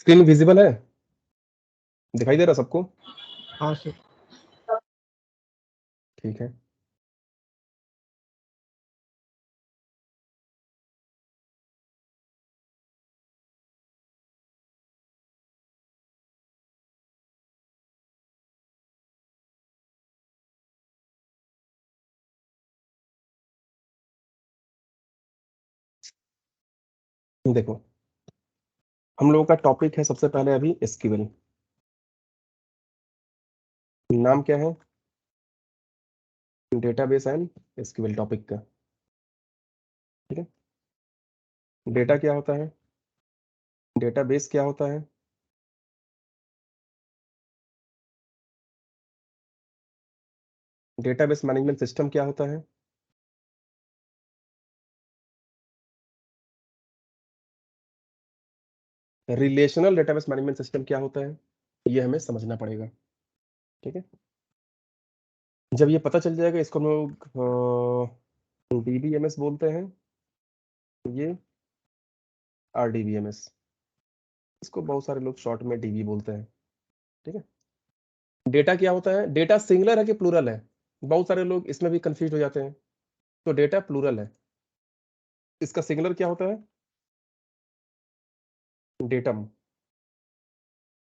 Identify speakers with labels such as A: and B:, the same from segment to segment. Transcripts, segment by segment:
A: Screen visible है? दिखाई दे रहा सबको?
B: हाँ सर।
A: ठीक है। देखो, हम लोगों का टॉपिक है सबसे पहले अभी एसक्यूएल। नाम क्या है? डेटाबेस एंड एसक्यूएल टॉपिक का। ठीक है। डेटा क्या होता है? डेटाबेस क्या होता है? डेटाबेस मैनेजमेंट सिस्टम क्या होता है? रिलेशनल डेटाबेस मैनेजमेंट सिस्टम क्या होता है? ये हमें समझना पड़ेगा। ठीक है। जब ये पता चल जाएगा, इसको हम लोग डीबीएमएस बोलते हैं, ये आरडीबीएमएस। इसको बहुत सारे लोग शॉर्ट में डीबी बोलते हैं। ठीक है। डेटा क्या होता है? डेटा सिंगुलर है कि प्लूरल है? बहुत सारे लोग इसमें भी कंफ्यूज हो जाते हैं। तो डेटा प्लूरल है। इसका सिंगुलर क्या होता है? डेटम।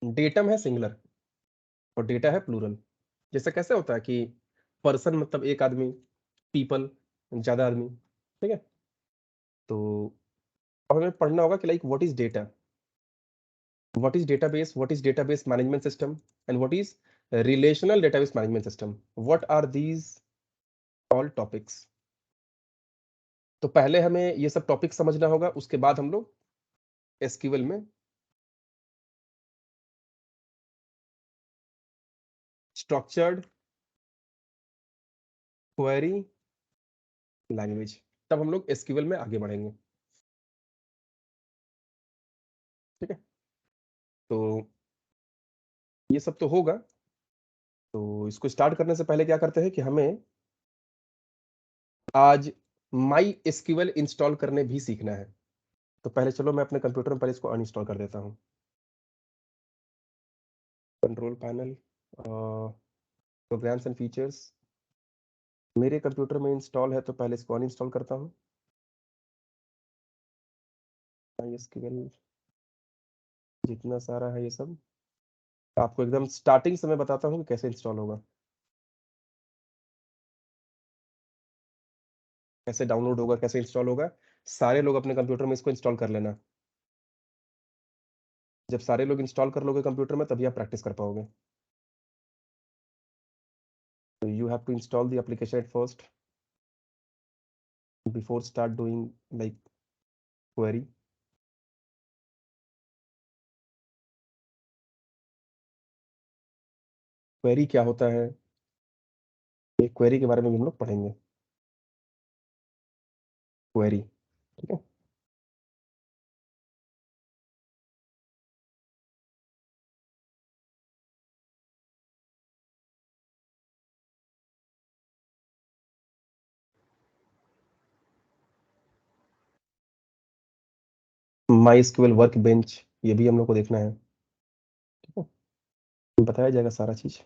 A: डेटम है सिंगुलर और डेटा है प्लूरल। जैसे कैसे होता है कि पर्सन मतलब एक आदमी, पीपल ज्यादा आदमी। ठीक है। तो अब हमें पढ़ना होगा कि like what is data, what is database, what is database management system and what is relational database management system. What are these all topics? तो पहले हमें ये सब टॉपिक समझना होगा, उसके बाद हम लोग एसक्यूएल में स्ट्रक्चर्ड क्वेरी लैंग्वेज, तब हम लोग एसक्यूएल में आगे बढ़ेंगे। ठीक है। तो ये सब तो होगा। तो इसको स्टार्ट करने से पहले क्या करते हैं कि हमें आज माई एसक्यूएल इंस्टॉल करने भी सीखना है। तो पहले चलो मैं अपने कंप्यूटर में पहले इसको अनइंस्टॉल कर देता हूँ। Control panel, programs and features, मेरे कंप्यूटर में इंस्टॉल है तो पहले इसको अनइंस्टॉल करता हूँ। माई एसक्यूएल जितना सारा है ये सब आपको एकदम स्टार्टिंग से मैं बताता हूँ कि कैसे इंस्टॉल होगा, कैसे डाउनलोड होगा, कैसे इंस्टॉल होगा। सारे लोग अपने कंप्यूटर में इसको इंस्टॉल कर लेना। जब सारे लोग इंस्टॉल कर लोगे कंप्यूटर में तभी आप प्रैक्टिस कर पाओगे। तो you have to install the application at first before start doing like query. Query क्या होता है, ये क्वेरी के बारे में भी हम लोग पढ़ेंगे। क्वेरी। ठीक है। माई एसक्यूएल वर्क बेंच, ये भी हम लोग को देखना है। ठीक है। बताया जाएगा सारा चीज।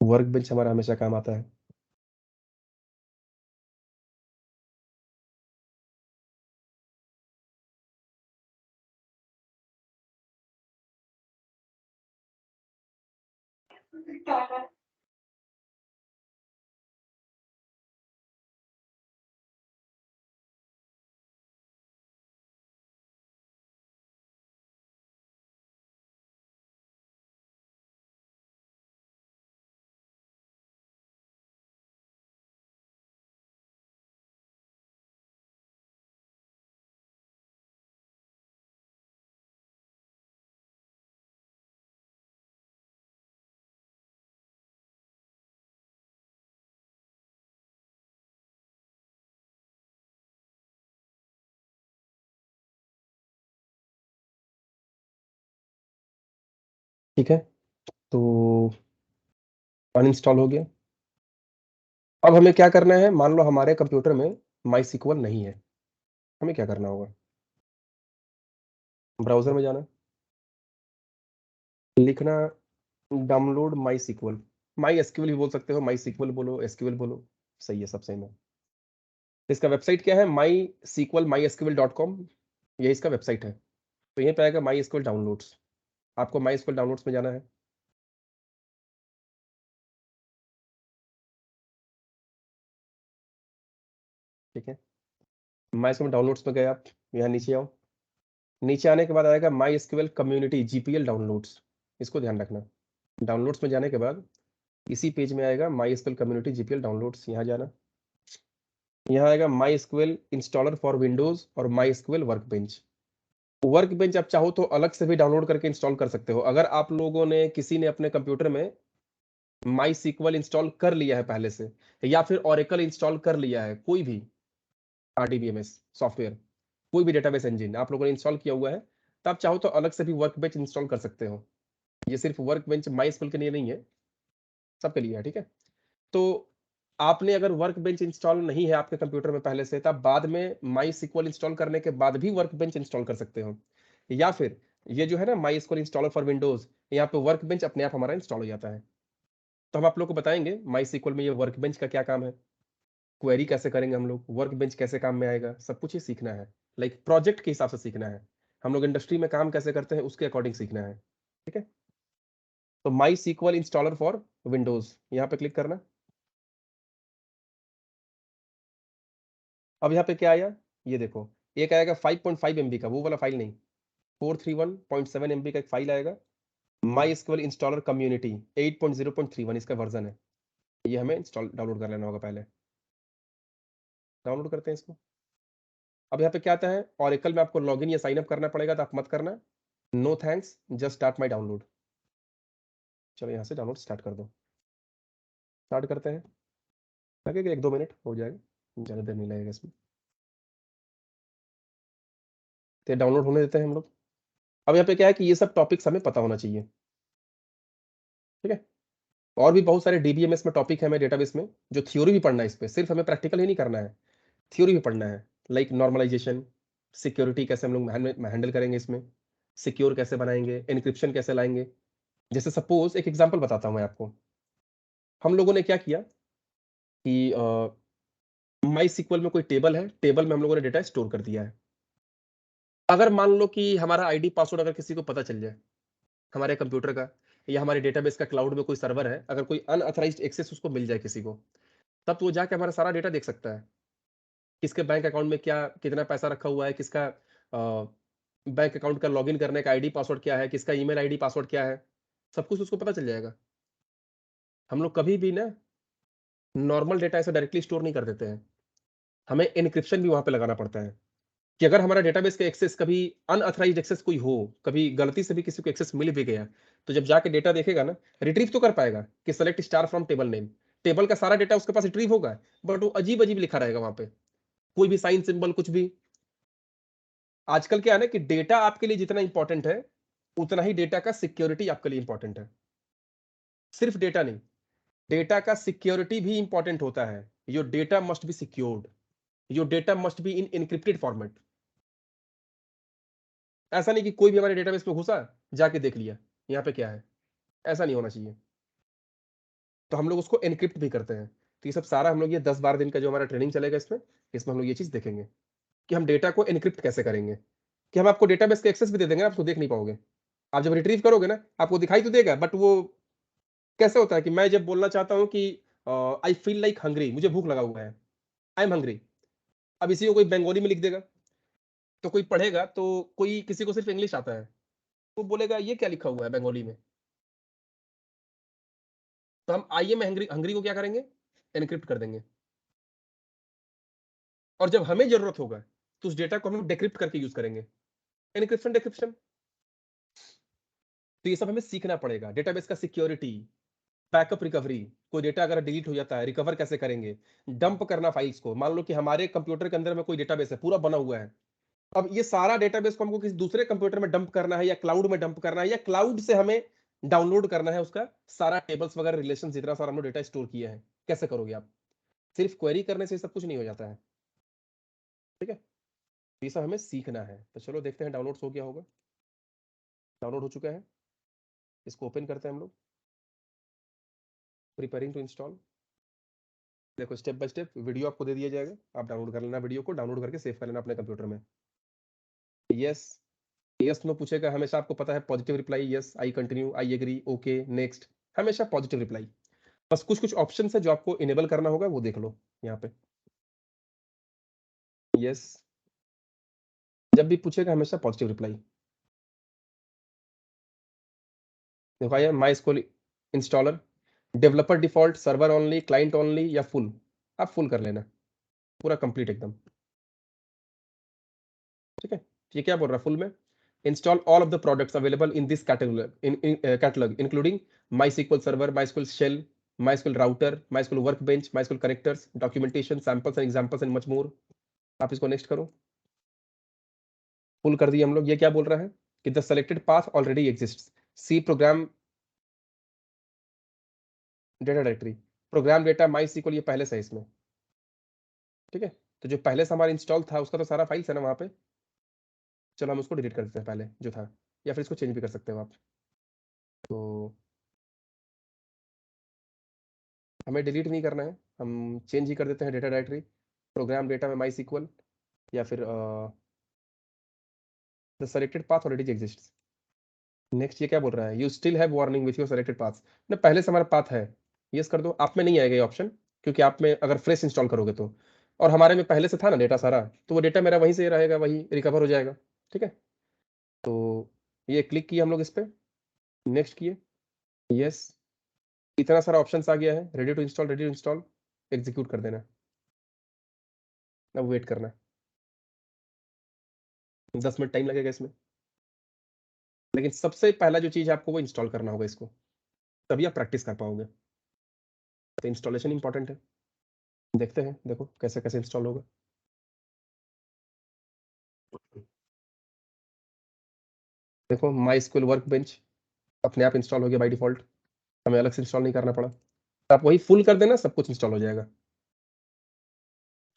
A: वर्क बेंच हमारा हमेशा काम आता है। ठीक है। तो अनइंस्टॉल हो गया। अब हमें क्या करना है, मान लो हमारे कंप्यूटर में माई सीक्वल नहीं है। हमें क्या करना होगा? ब्राउज़र में जाना, लिखना डाउनलोड माई एसक्यूएल भी बोल सकते हो, माई सीक्वल बोलो, एसक्यूएल बोलो, सही है, सब सेम है। इसका वेबसाइट क्या है? mysql.com, ये इसका वेबसाइट है। तो यहीं पे आएगा माई एसक्यूएल डाउनलोड्स। आपको माई एसक्यूएल डाउनलोड्स में जाना है। ठीक है? माई एसक्यूएल डाउनलोड्स में गए आप, यहाँ नीचे आओ। नीचे आने के बाद आएगा my SQL community GPL downloads, इसको ध्यान रखना। डाउनलोड्स में जाने के बाद इसी पेज में आएगा my SQL community GPL downloads, यहाँ जाना। यहाँ आएगा my SQL installer for Windows और माई एसक्यूएल वर्कबेंच। वर्कबेंच आप चाहो तो अलग से भी डाउनलोड करके इंस्टॉल कर सकते हो। अगर आप लोगों ने किसी ने अपने कंप्यूटर में माई सीक्वल इंस्टॉल कर लिया है पहले से, या फिर ओरेकल इंस्टॉल कर लिया है, कोई भी आरडीबीएमएस सॉफ्टवेयर, कोई भी डेटाबेस इंजन आप लोगों ने इंस्टॉल किया हुआ है, तो आप चाहो तो अलग से भी वर्कबेंच इंस्टॉल कर सकते हो। ये सिर्फ वर्कबेंच माई एसक्यूएल के लिए नहीं है, सबके लिए है। ठीक है? तो आपने अगर वर्कबेंच इंस्टॉल नहीं है आपके कंप्यूटर में पहले से, तो आप बाद में माई सीक्वल इंस्टॉल करने के बाद भी वर्कबेंच इंस्टॉल कर सकते हो। या फिर ये जो है ना my SQL installer for Windows, यहाँ पे वर्कबेंच अपने आप हमारा इंस्टॉल हो जाता है। तो हम आप लोग को बताएंगे माई सीक्वल में ये वर्कबेंच का क्या काम है, क्वेरी कैसे करेंगे हम लोग, वर्कबेंच कैसे काम में आएगा, सब कुछ ही सीखना है। लाइक प्रोजेक्ट के हिसाब से सीखना है, हम लोग इंडस्ट्री में काम कैसे करते हैं उसके अकॉर्डिंग सीखना है। ठीक है? तो माई सीक्वल इंस्टॉलर फॉर विंडोज, यहाँ पे क्लिक करना। अब यहाँ पे क्या आया, ये देखो, एक आएगा 5.5 एमबी का, वो वाला फाइल नहीं, 431.7 एमबी का एक फाइल आएगा। माई एसक्यूएल इंस्टॉलर कम्युनिटी 8.0.31 इसका वर्जन है। ये हमें इंस्टॉल डाउनलोड कर लेना होगा पहले। डाउनलोड करते हैं इसको। अब यहाँ पे क्या आता है, ओरेकल में आपको लॉगिन या साइन अप करना पड़ेगा, तो आप मत करना। No thanks, just start my download. चलो यहाँ से डाउनलोड स्टार्ट कर दो। स्टार्ट करते हैं, लगेगा 1-2 मिनट, हो जाएगा, ज़्यादा देर नहीं लगेगा इसमें। तो डाउनलोड होने देते हैं हम लोग। अब यहाँ पे क्या है कि ये सब टॉपिक्स हमें पता होना चाहिए। ठीक है? और भी बहुत सारे डीबीएमएस में टॉपिक है, हमें डेटाबेस में, जो थ्योरी भी पढ़ना है इस पे, सिर्फ हमें प्रैक्टिकल ही नहीं करना है, थ्योरी भी पढ़ना है। लाइक नॉर्मलाइजेशन, सिक्योरिटी कैसे हम लोग हैंडल करेंगे इसमें, सिक्योर कैसे बनाएंगे, एन्क्रिप्शन कैसे लाएंगे। जैसे सपोज एक एग्जांपल बताता हूँ मैं आपको। हम लोगों ने क्या किया कि माई सीक्वल में कोई टेबल है, टेबल में हम लोगों ने डेटा स्टोर कर दिया है। अगर मान लो कि हमारा आईडी पासवर्ड अगर किसी को पता चल जाए, हमारे कंप्यूटर का या हमारे डेटाबेस का क्लाउड में कोई सर्वर है, अगर कोई अनऑथराइज्ड एक्सेस उसको मिल जाए किसी को, तब तो वो जाके हमारा सारा डेटा देख सकता है। किसके बैंक अकाउंट में क्या कितना पैसा रखा हुआ है, किसका बैंक अकाउंट का लॉगिन करने का आईडी पासवर्ड क्या है, किसका ईमेल आईडी पासवर्ड क्या है, सब कुछ उसको पता चल जाएगा। हम लोग कभी भी ना नॉर्मल डेटा ऐसे डायरेक्टली स्टोर नहीं कर देते हैं, हमें एन्क्रिप्शन भी वहां पे लगाना पड़ता है। कि अगर हमारा डेटाबेस का एक्सेस कभी अनऑथराइज्ड एक्सेस कोई हो, कभी गलती से भी किसी को एक्सेस मिल भी गया, तो जब जाके डेटा देखेगा ना, रिट्रीव तो कर पाएगा कि select star from table name, table का सारा डेटा उसके पास रिट्रीव होगा, बट वो अजीब अजीब लिखा रहेगा वहां पे, कोई भी साइन सिंबल कुछ भी। आजकल क्या है ना कि डेटा आपके लिए जितना इंपॉर्टेंट है, उतना ही डेटा का सिक्योरिटी आपके लिए इंपॉर्टेंट है। सिर्फ डेटा नहीं, डेटा का सिक्योरिटी भी इंपॉर्टेंट होता है। Your data must be secured, your data must be in encrypted format. ऐसा नहीं कि कोई भी हमारे डेटाबेस में घुसा, जाके देख लिया यहाँ पे क्या है, ऐसा नहीं होना चाहिए। तो हम लोग उसको एनक्रिप्ट भी करते हैं। तो ये सब सारा हम लोग, ये 10-12 दिन का जो हमारा ट्रेनिंग चलेगा इसमें, इसमें हम लोग ये चीज़ देखेंगे कि हम डेटा को एनक्रिप्ट कैसे करेंगे। कि हम आपको डेटाबेस का एक्सेस भी दे देंगे, आप उसको देख नहीं पाओगे। आप जब रिट्रीव करोगे ना, आपको दिखाई तो देगा, बट वो कैसे होता है कि मैं जब बोलना चाहता हूँ कि आई फील लाइक हंग्री, मुझे भूख लगा हुआ है, आई एम हंग्री। अब इसी को कोई बंगाली में लिख देगा, तो कोई पढ़ेगा, तो कोई किसी को सिर्फ इंग्लिश आता है, वो बोलेगा ये क्या लिखा हुआ है बंगाली में। तो हम आई एम हंग्री, हंग्री को क्या करेंगे, एनक्रिप्ट कर देंगे। और जब हमें जरूरत होगा, तो उस डेटा को हम डिक्रिप्ट करके यूज करेंगे, एनक्रिप्शन डिक्रिप्शन। तो ये सब हमें सीखना पड़ेगा, डेटाबेस का सिक्योरिटी, बैकअप रिकवरी, कोई डेटा अगर डिलीट हो जाता है, रिकवर कैसे करेंगे, डंप करना फाइल्स को। मान लो कि हमारे कंप्यूटर के अंदर में कोई डेटाबेस है, पूरा बना हुआ है, अब ये सारा डेटाबेस को हमको किसी दूसरे कंप्यूटर में डंप करना है, या क्लाउड में डंप करना है, या क्लाउड से हमें डाउनलोड करना है उसका सारा टेबल्स वगैरह, रिलेशन, जितना सारा हमने डेटा स्टोर किया है, कैसे करोगे आप। सिर्फ क्वेरी करने से सब कुछ नहीं हो जाता है। ठीक है? ये सब हमें सीखना है। तो चलो देखते हैं डाउनलोड्स हो गया होगा। डाउनलोड हो चुका है, इसको ओपन करते हैं हम लोग। Preparing to install. देखो स्टेप बाय स्टेप वीडियो आपको दे दिया जाएगा, आप डाउनलोड कर लेना, वीडियो को डाउनलोड करके सेव कर लेना अपने कंप्यूटर में। यस, यस में पूछेगा हमेशा, आपको पता है positive reply, yes, I continue, I agree, okay, next, हमेशा पॉजिटिव रिप्लाई। बस कुछ कुछ ऑप्शन है जो आपको इनेबल करना होगा, वो देख लो यहाँ पे। यस, जब भी पूछेगा हमेशा पॉजिटिव रिप्लाई। देखो आया my school installer, developer default, server only, client only या फुल। आप फुल कर लेना, पूरा कंप्लीट एकदम। ठीक है, ये क्या बोल रहा है फुल में? Install all of the products available in this catalogue including my SQL server, my SQL shell, my SQL router, my SQL workbench, my SQL connectors, documentation, samples and examples and much more. आप इसको next करो। Full कर दिए हम लोग। ये क्या बोल रहा है कि the selected path already exist, C program data directory, program data my SQL, ये पहले से है इसमें। ठीक है, तो जो पहले से हमारा इंस्टॉल था उसका तो सारा फाइल्स है ना वहाँ पे। चलो हम उसको डिलीट कर देते हैं पहले जो था, या फिर इसको चेंज भी कर सकते हो आप। तो हमें डिलीट नहीं करना है, हम चेंज ही कर देते हैं डेटा डायरेक्टरी, प्रोग्राम डेटा में माई SQL, या फिर the selected path already exist. Next ये क्या बोल रहा है? You still have warning with your selected path, ना पहले से हमारा पाथ है। यस कर दो। आप में नहीं आएगा ये ऑप्शन, क्योंकि आप में अगर फ्रेश इंस्टॉल करोगे तो, और हमारे में पहले से था ना डेटा सारा, तो वो डेटा मेरा वहीं से रहेगा, वहीं रिकवर हो जाएगा। ठीक है, तो ये क्लिक किए हम लोग इस पर, नेक्स्ट किए। यस, इतना सारा ऑप्शन आ गया है, ready to install, ready to install, execute कर देना। अब वेट करना, 10 मिनट टाइम लगेगा इसमें, लेकिन सबसे पहला जो चीज है आपको वो इंस्टॉल करना होगा इसको, तभी आप प्रैक्टिस कर पाओगे। तो इंस्टॉलेशन इंपॉर्टेंट है। देखते हैं, देखो कैसे कैसे इंस्टॉल होगा। देखो माई SQL वर्क बेंच अपने आप इंस्टॉल हो गया बाई डिफॉल्ट, हमें अलग से इंस्टॉल नहीं करना पड़ा। आप वही फुल कर देना, सब कुछ इंस्टॉल हो जाएगा।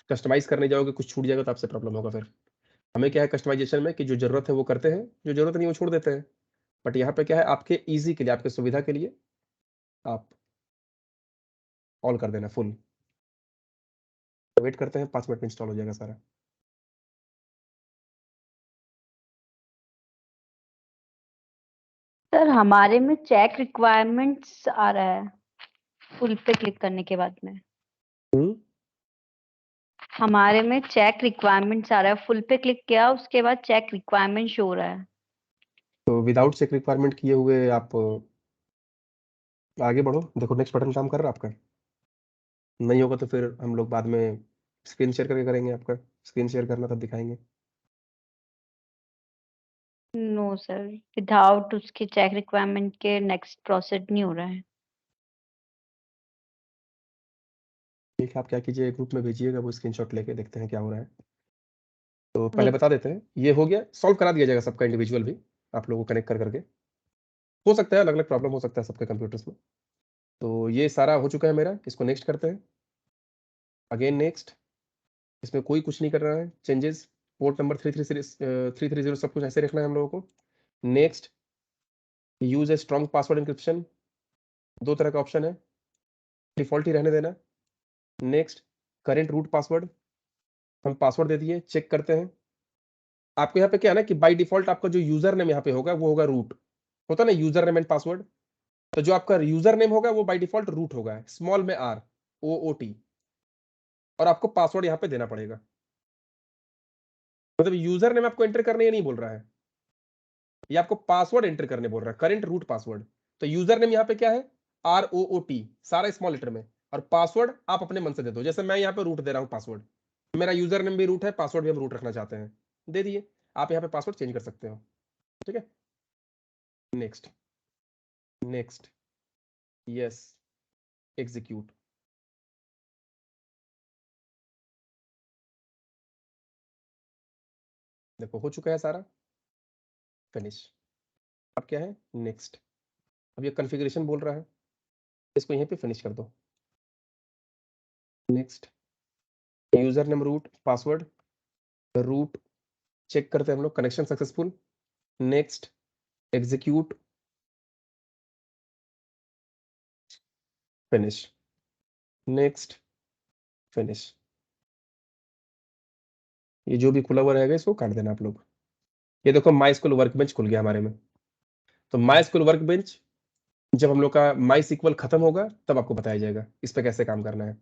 A: कस्टमाइज करने जाओगे कुछ छूट जाएगा तो आपसे प्रॉब्लम होगा फिर। हमें क्या है कस्टमाइजेशन में कि जो जरूरत है वो करते हैं, जो जरूरत नहीं वो छोड़ देते हैं। बट यहाँ पे क्या है, आपके ईजी के लिए, आपके सुविधा के लिए आप ऑल कर देना फुल। वेट करते हैं, 5 मिनट में इंस्टॉल हो जाएगा सारा।
B: सर हमारे में चेक रिक्वायरमेंट्स आ रहा है फुल पे क्लिक करने के बाद में। हमारे में चेक रिक्वायरमेंट्स आ रहा है, फुल पे क्लिक किया उसके बाद चेक रिक्वायरमेंट शो हो रहा है।
A: तो विदाउट चेक रिक्वायरमेंट किए हुए आप आगे बढ़ो। देखो नेक्स्ट बटन काम कर रहा है आपका, नहीं होगा तो फिर हम लोग बाद में स्क्रीन शेयर करके करेंगे, आपका स्क्रीन शेयर करना तब दिखाएंगे।
B: नो सर, विदाउट उसके चेक रिक्वायरमेंट के नेक्स्ट प्रोसेस नहीं हो रहा है।
A: ठीक है, आप क्या कीजिए, ग्रुप में भेजिएगा वो स्क्रीनशॉट लेके, देखते हैं क्या हो रहा है। तो पहले
B: नहीं
A: बता देते हैं, ये हो गया, सॉल्व करा दिया जाएगा सबका इंडिविजुअल भी, आप लोगों को कनेक्ट कर करके। हो सकता है अलग अलग प्रॉब्लम हो सकता है सबके कंप्यूटर्स में। तो ये सारा हो चुका है मेरा, इसको नेक्स्ट करते हैं। अगेन नेक्स्ट, इसमें कोई कुछ नहीं कर रहा है चेंजेस। पोर्ट नंबर 330 सब कुछ ऐसे रखना है हम लोगों को। Next, use a strong password encryption, 2 तरह का ऑप्शन है, डिफॉल्ट ही रहने देना। नेक्स्ट, करेंट रूट पासवर्ड, हम पासवर्ड दे दिए, चेक करते हैं। आपको यहाँ पे क्या है ना कि बाय डिफॉल्ट आपका जो यूजर नेम यहाँ पे होगा वो होगा रूट, होता ना यूजर नेम एंड पासवर्ड। तो जो आपका यूजर नेम होगा वो बाय डिफॉल्ट रूट होगा, स्मॉल में ROOT, और आपको पासवर्ड यहाँ पे देना पड़ेगा। मतलब यूजर नेम आपको एंटर करने ये नहीं बोल रहा है, ये आपको पासवर्ड एंटर करने बोल रहा है, करेंट रूट पासवर्ड। तो यूजर नेम यहाँ पे क्या है, ROOT, सारा स्मॉल लेटर में, और पासवर्ड आप अपने मन से दे दो। जैसे मैं यहाँ पे रूट दे रहा हूँ पासवर्ड, मेरा यूजर नेम भी रूट है, पासवर्ड भी हम रूट रखना चाहते हैं, दे दिए। आप यहाँ पे पासवर्ड चेंज कर सकते हो। ठीक है, नेक्स्ट, नेक्स्ट, यस, एग्जीक्यूट। देखो हो चुका है सारा, फिनिश। अब क्या है, नेक्स्ट। अब ये कॉन्फ़िगरेशन बोल रहा है, इसको यहीं पे फिनिश कर दो। Next, user name root, password root, check करते हैं हम लोग, connection successful, next, execute, finish, next, finish. ये जो भी खुला हुआ रहेगा इसको काट देना आप लोग। ये देखो माई स्कूल वर्कबेंच खुल गया हमारे में। तो माई स्कूल वर्कबेंच जब हम लोग का माई सीक्वल खत्म होगा तब आपको बताया जाएगा इस पे कैसे काम करना है,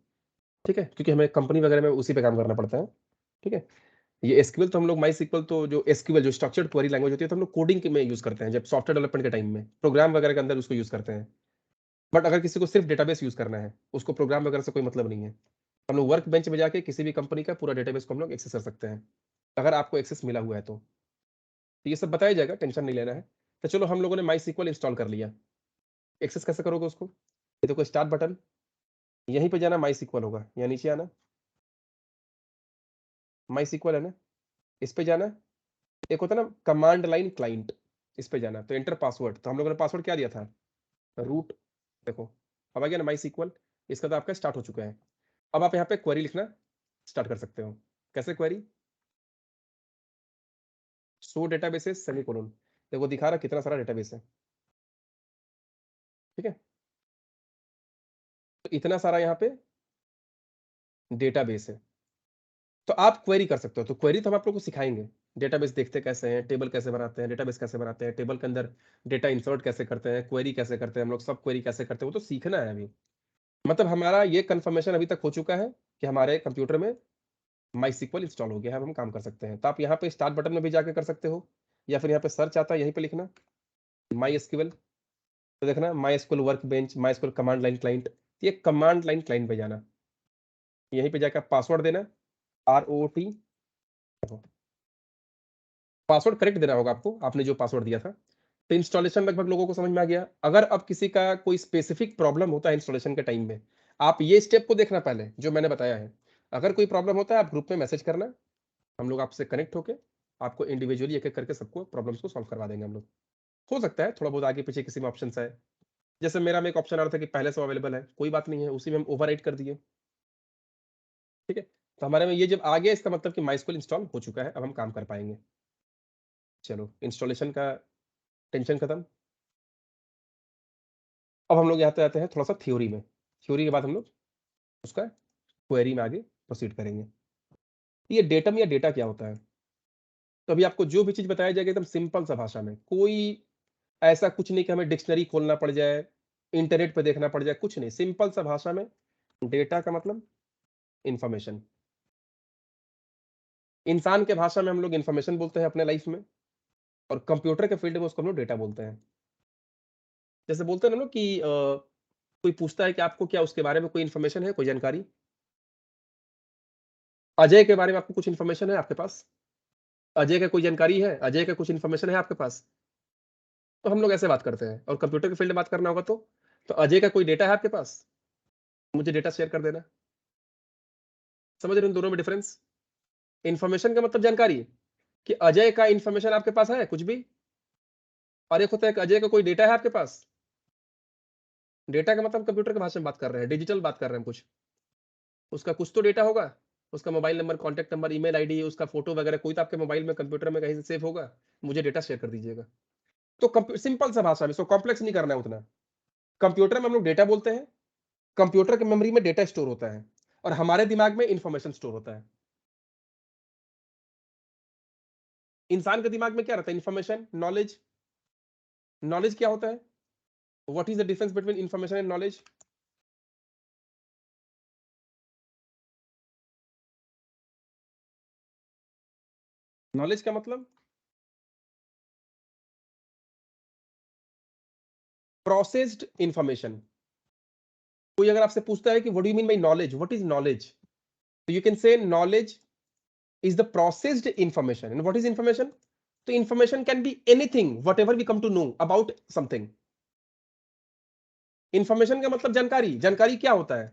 A: ठीक है? क्योंकि हमें कंपनी वगैरह में उसी पे काम करना पड़ता है, ठीक है? ये एसक्यूएल तो हम लोग माई सीक्वल तो जो एसक्यूएल जो स्ट्रक्चर्ड क्वेरी लैंग्वेज होती है तो हम लोग कोडिंग के में यूज करते हैं, जब सॉफ्टवेयर डेवलपमेंट के टाइम में प्रोग्राम वगैरह के अंदर उसको यूज करते हैं। बट अगर किसी को सिर्फ डेटाबेस यूज करना है, उसको प्रोग्राम वगैरह से कोई मतलब नहीं है, हम लोग वर्क बेंच में जाके किसी भी कंपनी का पूरा डेटाबेस को हम लोग एक्सेस कर सकते हैं, अगर आपको एक्सेस मिला हुआ है तो। ये सब बताया जाएगा, टेंशन नहीं लेना है। तो चलो हम लोगों ने माई सीक्वल इंस्टॉल कर लिया, एक्सेस कैसे करोगे उसको? ये देखो स्टार्ट बटन, यहीं पे जाना, माई सीक्वल होगा, यहाँ नीचे आना, माई सीक्वल है ना, इस पे जाना। एक होता है ना कमांड लाइन क्लाइंट, इस पे जाना, तो एंटर पासवर्ड, तो हम लोगों ने पासवर्ड क्या दिया था, रूट। देखो अब आ गया ना माई सीक्वल, इसका तो आपका स्टार्ट हो चुका है। अब आप यहाँ पे क्वेरी लिखना स्टार्ट कर सकते हो। कैसे क्वेरी? शो डेटाबेसेस सेमीकोलन, देखो दिखा रहा कितना सारा डेटाबेस है, ठीक है? तो इतना सारा यहाँ पे डेटाबेस है, तो आप क्वेरी कर सकते हो। तो क्वेरी तो हम आप लोग को सिखाएंगे, डेटाबेस देखते कैसे हैं, टेबल कैसे बनाते हैं, डेटाबेस कैसे बनाते हैं, टेबल के अंदर डेटा इंसर्ट कैसे करते हैं, क्वेरी कैसे करते हैं हम लोग, सब क्वेरी कैसे करते हैं, वो तो सीखना है अभी। मतलब हमारा ये कंफर्मेशन अभी तक हो चुका है कि हमारे कंप्यूटर में माई सीक्वल इंस्टॉल हो गया है, अब हम काम कर सकते हैं। तो आप यहाँ पे स्टार्ट बटन में भी जाके कर सकते हो, या फिर यहाँ पे सर्च आता है, यहीं पे लिखना माई एसक्यूएल, तो देखना my SQL work bench, my SQL command line client, ये कमांड लाइन क्लाइंट पे जाना, यहीं पे जाकर पासवर्ड देना, ROT, पासवर्ड करेक्ट देना होगा आपको, आपने जो पासवर्ड दिया था। तो इंस्टॉलेशन लगभग लोगों को समझ में आ गया। अगर अब किसी का कोई स्पेसिफिक प्रॉब्लम होता है इंस्टॉलेशन के टाइम में, आप ये स्टेप को देखना पहले जो मैंने बताया है। अगर कोई प्रॉब्लम होता है आप ग्रुप में मैसेज करना, हम लोग आपसे कनेक्ट होके आपको इंडिविजुअली एक एक करके सबको प्रॉब्लम्स को सॉल्व करवा देंगे हम लोग। हो सकता है थोड़ा बहुत आगे पीछे किसी में ऑप्शन है, जैसे मेरा में एक ऑप्शन आ रहा था कि पहले से अवेलेबल है, कोई बात नहीं है, उसी में हम ओवरराइट कर दिए, ठीक है? तो हमारे में ये जब आ गया इसका मतलब कि माइस्क्यूएल इंस्टॉल हो चुका है, अब हम काम कर पाएंगे। चलो इंस्टॉलेशन का टेंशन खत्म। अब हम लोग यहाँ पे आते हैं थोड़ा सा थ्योरी में, थ्योरी के बाद हम लोग उसका क्वेरी में आगे प्रोसीड करेंगे। ये डेटम या डेटा क्या होता है? तो अभी आपको जो भी चीज बताया जाएगा एकदम सिंपल सा भाषा में, कोई ऐसा कुछ नहीं कि हमें डिक्शनरी खोलना पड़ जाए, इंटरनेट पे देखना पड़ जाए, कुछ नहीं, सिंपल सा भाषा में। डेटा का मतलब इंफॉर्मेशन, इंसान के भाषा में हम लोग इंफॉर्मेशन बोलते हैं अपने लाइफ में, और कंप्यूटर के फील्ड में उसको हम लोग डेटा बोलते हैं। जैसे बोलते हैं ना लोग कि कोई पूछता है कि आपको क्या उसके बारे में कोई इंफॉर्मेशन है, कोई जानकारी, अजय के बारे में आपको कुछ इंफॉर्मेशन है आपके पास, अजय का कोई जानकारी है, अजय का कुछ इंफॉर्मेशन है आपके पास, तो हम लोग ऐसे बात करते हैं। और कंप्यूटर के फील्ड में बात करना होगा तो अजय का कोई डेटा है आपके पास, मुझे डेटा शेयर कर देना। समझ रहे हो इन दोनों में डिफरेंस? इंफॉर्मेशन का मतलब जानकारी, कि अजय का इंफॉर्मेशन आपके पास है कुछ भी, और एक होता है कि अजय का कोई डेटा है आपके पास। डेटा का मतलब कंप्यूटर के भाषा में बात कर रहे हैं, डिजिटल बात कर रहे हैं, कुछ उसका कुछ तो डेटा होगा, उसका mobile number, contact number, email ID, उसका फोटो वगैरह कोई तो आपके मोबाइल में कंप्यूटर में कहीं से सेव होगा, मुझे डेटा शेयर कर दीजिएगा। तो सिंपल सा भाषा में, इसको कॉम्प्लेक्स नहीं करना है उतना। कंप्यूटर में हम लोग डेटा बोलते हैं, कंप्यूटर की मेमोरी में डेटा स्टोर होता है, और हमारे दिमाग में इंफॉर्मेशन स्टोर होता है। इंसान के दिमाग में क्या रहता है? Information, knowledge. नॉलेज क्या होता है? What is the difference between information and knowledge? Knowledge का मतलब प्रोसेस्ड इंफॉर्मेशन। कोई अगर आपसे पूछता है कि what do you mean by knowledge, what is knowledge, तो you can say knowledge is the processed information. And what is information? So information can be anything, whatever we come to know about something. Information का मतलब जानकारी। जानकारी क्या होता है?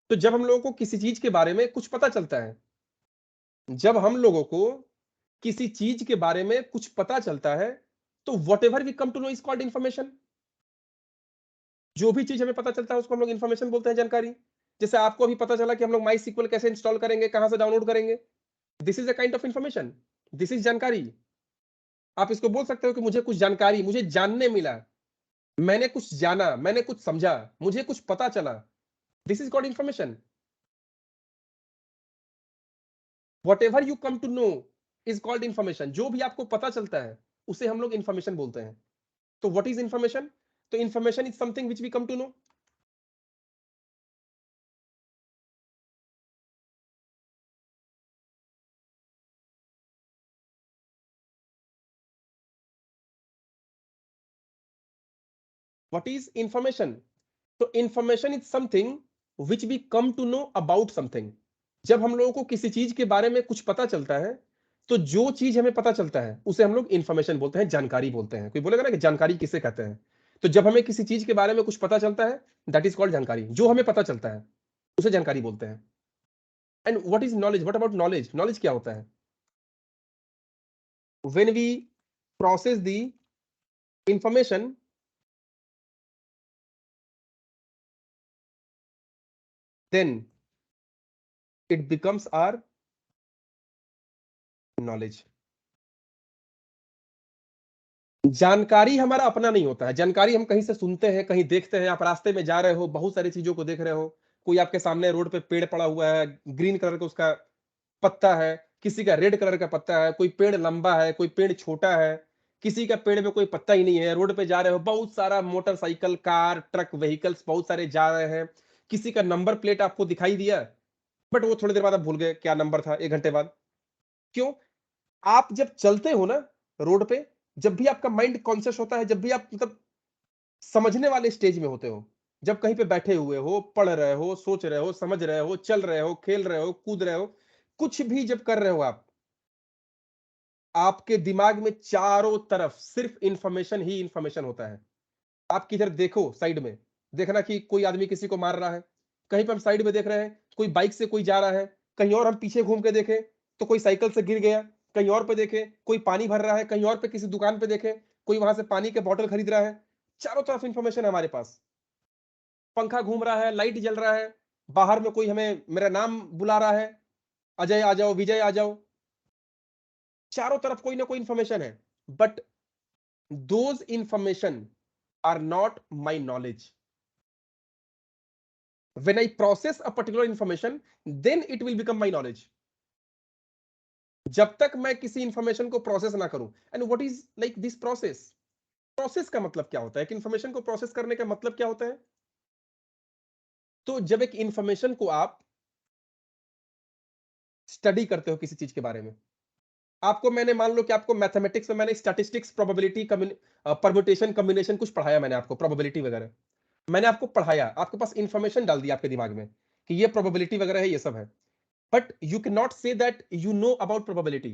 A: तो जब हम लोगों को किसी चीज के बारे में कुछ पता चलता है, जब हम लोगों को किसी चीज के बारे में कुछ पता चलता है, तो whatever we come to know is called information. जो भी चीज हमें पता चलता है उसको हम लोग इंफॉर्मेशन बोलते हैं, जानकारी। जैसे आपको अभी पता चला कि हम लोग माई सीक्वल कैसे इंस्टॉल करेंगे, कहां से डाउनलोड करेंगे, this is a kind of information. This is जानकारी। आप इसको बोल सकते हो कि मुझे कुछ जानकारी, मुझे जानने मिला, मैंने कुछ जाना, मैंने कुछ समझा, मुझे कुछ पता चला। This is called information. Whatever you come to know is called information. जो भी आपको पता चलता है उसे हम लोग इंफॉर्मेशन बोलते हैं। तो व्हाट इज इंफॉर्मेशन? तो information is something which we come to know. What is information? तो information is something which we come to know about something. जब हम लोगों को किसी चीज के बारे में कुछ पता चलता है, तो जो चीज हमें पता चलता है उसे हम लोग इंफॉर्मेशन बोलते हैं, जानकारी बोलते हैं। कोई बोलेगा ना कि जानकारी किसे कहते हैं, तो जब हमें किसी चीज के बारे में कुछ पता चलता है, दैट इज कॉल्ड जानकारी। जो हमें पता चलता है उसे जानकारी बोलते हैं। And what is knowledge? What about knowledge? Knowledge क्या होता है? When we process the information, then it becomes our knowledge। जानकारी हमारा अपना नहीं होता है। जानकारी हम कहीं से सुनते हैं, कहीं देखते हैं। आप रास्ते में जा रहे हो, बहुत सारी चीजों को देख रहे हो, कोई आपके सामने रोड पे पेड़ पड़ा हुआ है, ग्रीन कलर का उसका पत्ता है, किसी का रेड कलर का पत्ता है, कोई पेड़ लंबा है, कोई पेड़ छोटा है, किसी का पेड़ में कोई पत्ता ही नहीं है। रोड पे जा रहे हो, बहुत सारा मोटरसाइकिल, कार, ट्रक, व्हीकल्स बहुत सारे जा रहे हैं। किसी का नंबर प्लेट आपको दिखाई दिया, बट वो थोड़ी देर बाद आप भूल गए क्या नंबर था, 1 घंटे बाद। क्यों? आप जब चलते हो ना रोड पे, जब भी आपका माइंड कॉन्शियस होता है, जब भी आप मतलब समझने वाले स्टेज में होते हो, जब कहीं पे बैठे हुए हो, पढ़ रहे हो, सोच रहे हो, समझ रहे हो, चल रहे हो, खेल रहे हो, कूद रहे हो, कुछ भी जब कर रहे हो आप, आपके दिमाग में चारों तरफ सिर्फ इंफॉर्मेशन ही इंफॉर्मेशन होता है। आप किधर देखो, साइड में देखना कि कोई आदमी किसी को मार रहा है, कहीं पर हम साइड में देख रहे हैं कोई बाइक से कोई जा रहा है, कहीं और हम पीछे घूम के देखें तो कोई साइकिल से गिर गया, कहीं और पे देखें कोई पानी भर रहा है, कहीं और पे किसी दुकान पे देखें कोई वहां से पानी के बोतल खरीद रहा है। चारों तरफ इंफॉर्मेशन है हमारे पास। पंखा घूम रहा है, लाइट जल रहा है, बाहर में कोई हमें मेरा नाम बुला रहा है, अजय आ जाओ, विजय आ जाओ। चारों तरफ कोई ना कोई इंफॉर्मेशन है, but those information are not my knowledge. When I process a particular information, then it will become my knowledge। जब तक मैं किसी इंफॉर्मेशन को प्रोसेस ना करूं। And what is like this process? Process का मतलब क्या होता है? कि इंफॉर्मेशन को प्रोसेस करने का मतलब क्या होता है? तो जब एक इंफॉर्मेशन को आप स्टडी करते हो किसी चीज के बारे में, आपको मैंने मान लो कि आपको मैथमेटिक्स में मैंने स्टैटिस्टिक्स, प्रोबेबिलिटी, परम्यूटेशन, कॉम्बिनेशन कुछ पढ़ाया मैंने आपको, प्रोबेबिलिटी वगैरह मैंने आपको पढ़ाया, आपके पास इंफॉर्मेशन डाल दी आपके दिमाग में कि ये प्रोबेबिलिटी वगैरह है, ये सब है। But you can not say that you know about probability.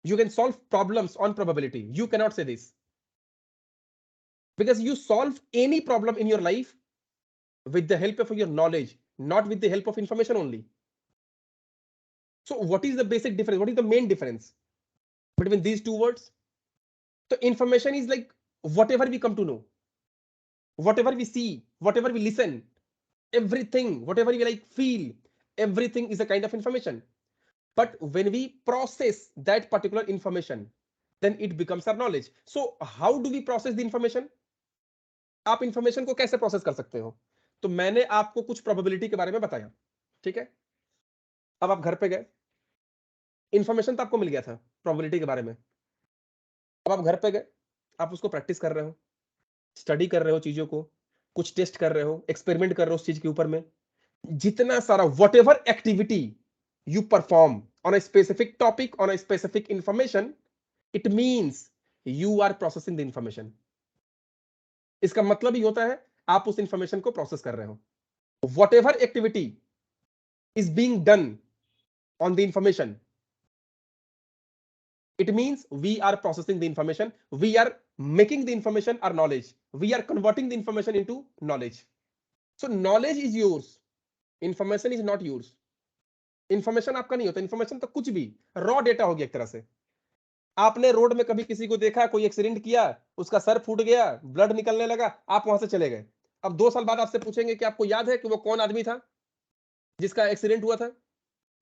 A: You can solve problems on probability. You cannot say this because you solve any problem in your life with the help of your knowledge, not with the help of information only. So what is the basic difference? What is the main difference between these two words? So information is like whatever we come to know, whatever we see, whatever we listen, everything, whatever we like feel, everything is a kind of information. But when we process that particular information, then it becomes our knowledge. So how do we process the information? आप information को कैसे process कर सकते हो? तो मैंने आपको कुछ प्रोबेबिलिटी के बारे में बताया, ठीक है? अब आप घर पे गए, इंफॉर्मेशन तो आपको मिल गया था प्रोबेबिलिटी के बारे में। अब आप घर पे गए, आप उसको प्रैक्टिस कर रहे हो, स्टडी कर रहे हो चीजों को, कुछ टेस्ट कर रहे हो, एक्सपेरिमेंट कर रहे हो उस चीज के ऊपर में। जितना सारा whatever activity you perform on a specific topic, on a specific information, it means you are processing the information। इसका मतलब ही होता है आप उस इंफॉर्मेशन को प्रोसेस कर रहे हो। whatever activity is being done on the information, it means we are processing the information, we are making the information our knowledge, we are converting the information into knowledge। So knowledge is yours, information is not yours। Information आपका नहीं होता, information तो कुछ भी raw data हो गया एक तरह से। आपने रोड में कभी किसी को देखा, कोई एक्सीडेंट किया, उसका सर फूट गया, ब्लड निकलने लगा, आप वहां से चले गए। अब 2 साल बाद आपसे पूछेंगे कि आपको याद है कि वो कौन आदमी था जिसका एक्सीडेंट हुआ था?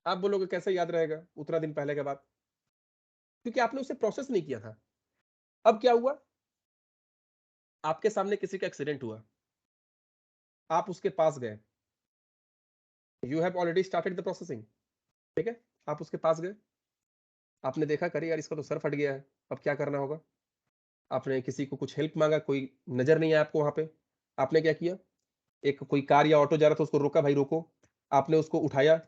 A: आप बोलोगे कैसे याद रहेगा उतना दिन पहले के बाद? क्योंकि आपने उसे प्रोसेस नहीं किया था। अब क्या हुआ, आपके सामने किसी का एक्सीडेंट हुआ, आप उसके पास गए, you have already started the processing, ठीक है। आप उसके पास गए, आपने देखा करे यार इसका तो सर फट गया है, अब क्या करना होगा। आपने किसी को कुछ हेल्प मांगा, कोई नजर नहीं आया आपको वहां पे, आपने क्या किया, एक कोई कार या ऑटो जा रहा था उसको रोका, भाई रोको। आपने उसको उठाया,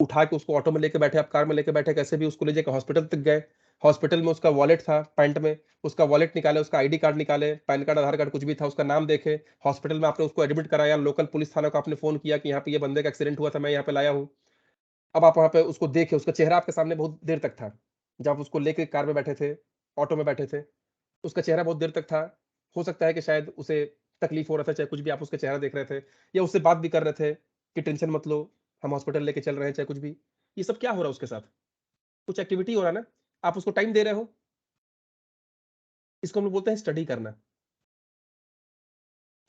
A: उठा के उसको ऑटो में लेके बैठे, आप कार में लेके बैठे, कैसे भी उसको ले जाकर हॉस्पिटल तक गए। हॉस्पिटल में उसका वॉलेट था पैंट में, उसका वॉलेट निकाले, उसका आईडी कार्ड निकाले, पैन कार्ड, आधार कार्ड, कुछ भी था, उसका नाम देखे। हॉस्पिटल में आपने उसको एडमिट कराया, लोकल पुलिस थाना को आपने फोन किया कि यहाँ पे ये बंदे का एक्सीडेंट हुआ था, मैं यहाँ पे लाया हूँ। अब आप वहाँ पे उसको देखे, उसका चेहरा आपके सामने बहुत देर तक था, जब आप उसको लेके कार में बैठे थे, ऑटो में बैठे थे, उसका चेहरा बहुत देर तक था। हो सकता है कि शायद उसे तकलीफ हो रहा था, चाहे कुछ भी, आप उसका चेहरा देख रहे थे, या उससे बात भी कर रहे थे कि टेंशन मत लो, हम हॉस्पिटल लेके चल रहे हैं, चाहे कुछ भी। ये सब क्या हो रहा है उसके साथ, कुछ एक्टिविटी हो रहा है ना, आप उसको टाइम दे रहे हो। इसको हम लोग बोलते हैं स्टडी करना।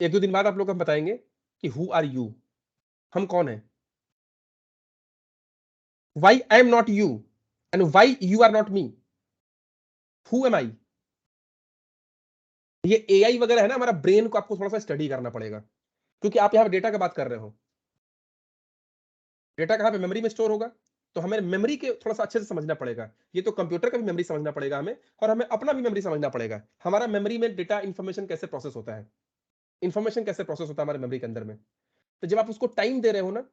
A: एक दो दिन बाद आप लोग हम बताएंगे कि हु आर यू, हम कौन है, why I am not you and why you are not me, who am I. ये एआई वगैरह है ना, हमारा ब्रेन को आपको थोड़ा सा स्टडी करना पड़ेगा, क्योंकि आप यहाँ डेटा का बात कर रहे हो। डेटा कहाँ पे, मेमोरी में स्टोर होगा, तो हमें मेमोरी के थोड़ा सा अच्छे से समझना पड़ेगा। ये तो कंप्यूटर का भी मेमोरी समझना पड़ेगा हमें, और हमें अपना भी मेमोरी समझना पड़ेगा। हमारा मेमोरी में डेटा इंफॉर्मेशन कैसे प्रोसेस होता है, इंफॉर्मेशन कैसे प्रोसेस होता है हमारे मेमोरी के अंदर में। तो जब आप उसको टाइम दे रहे हो ना,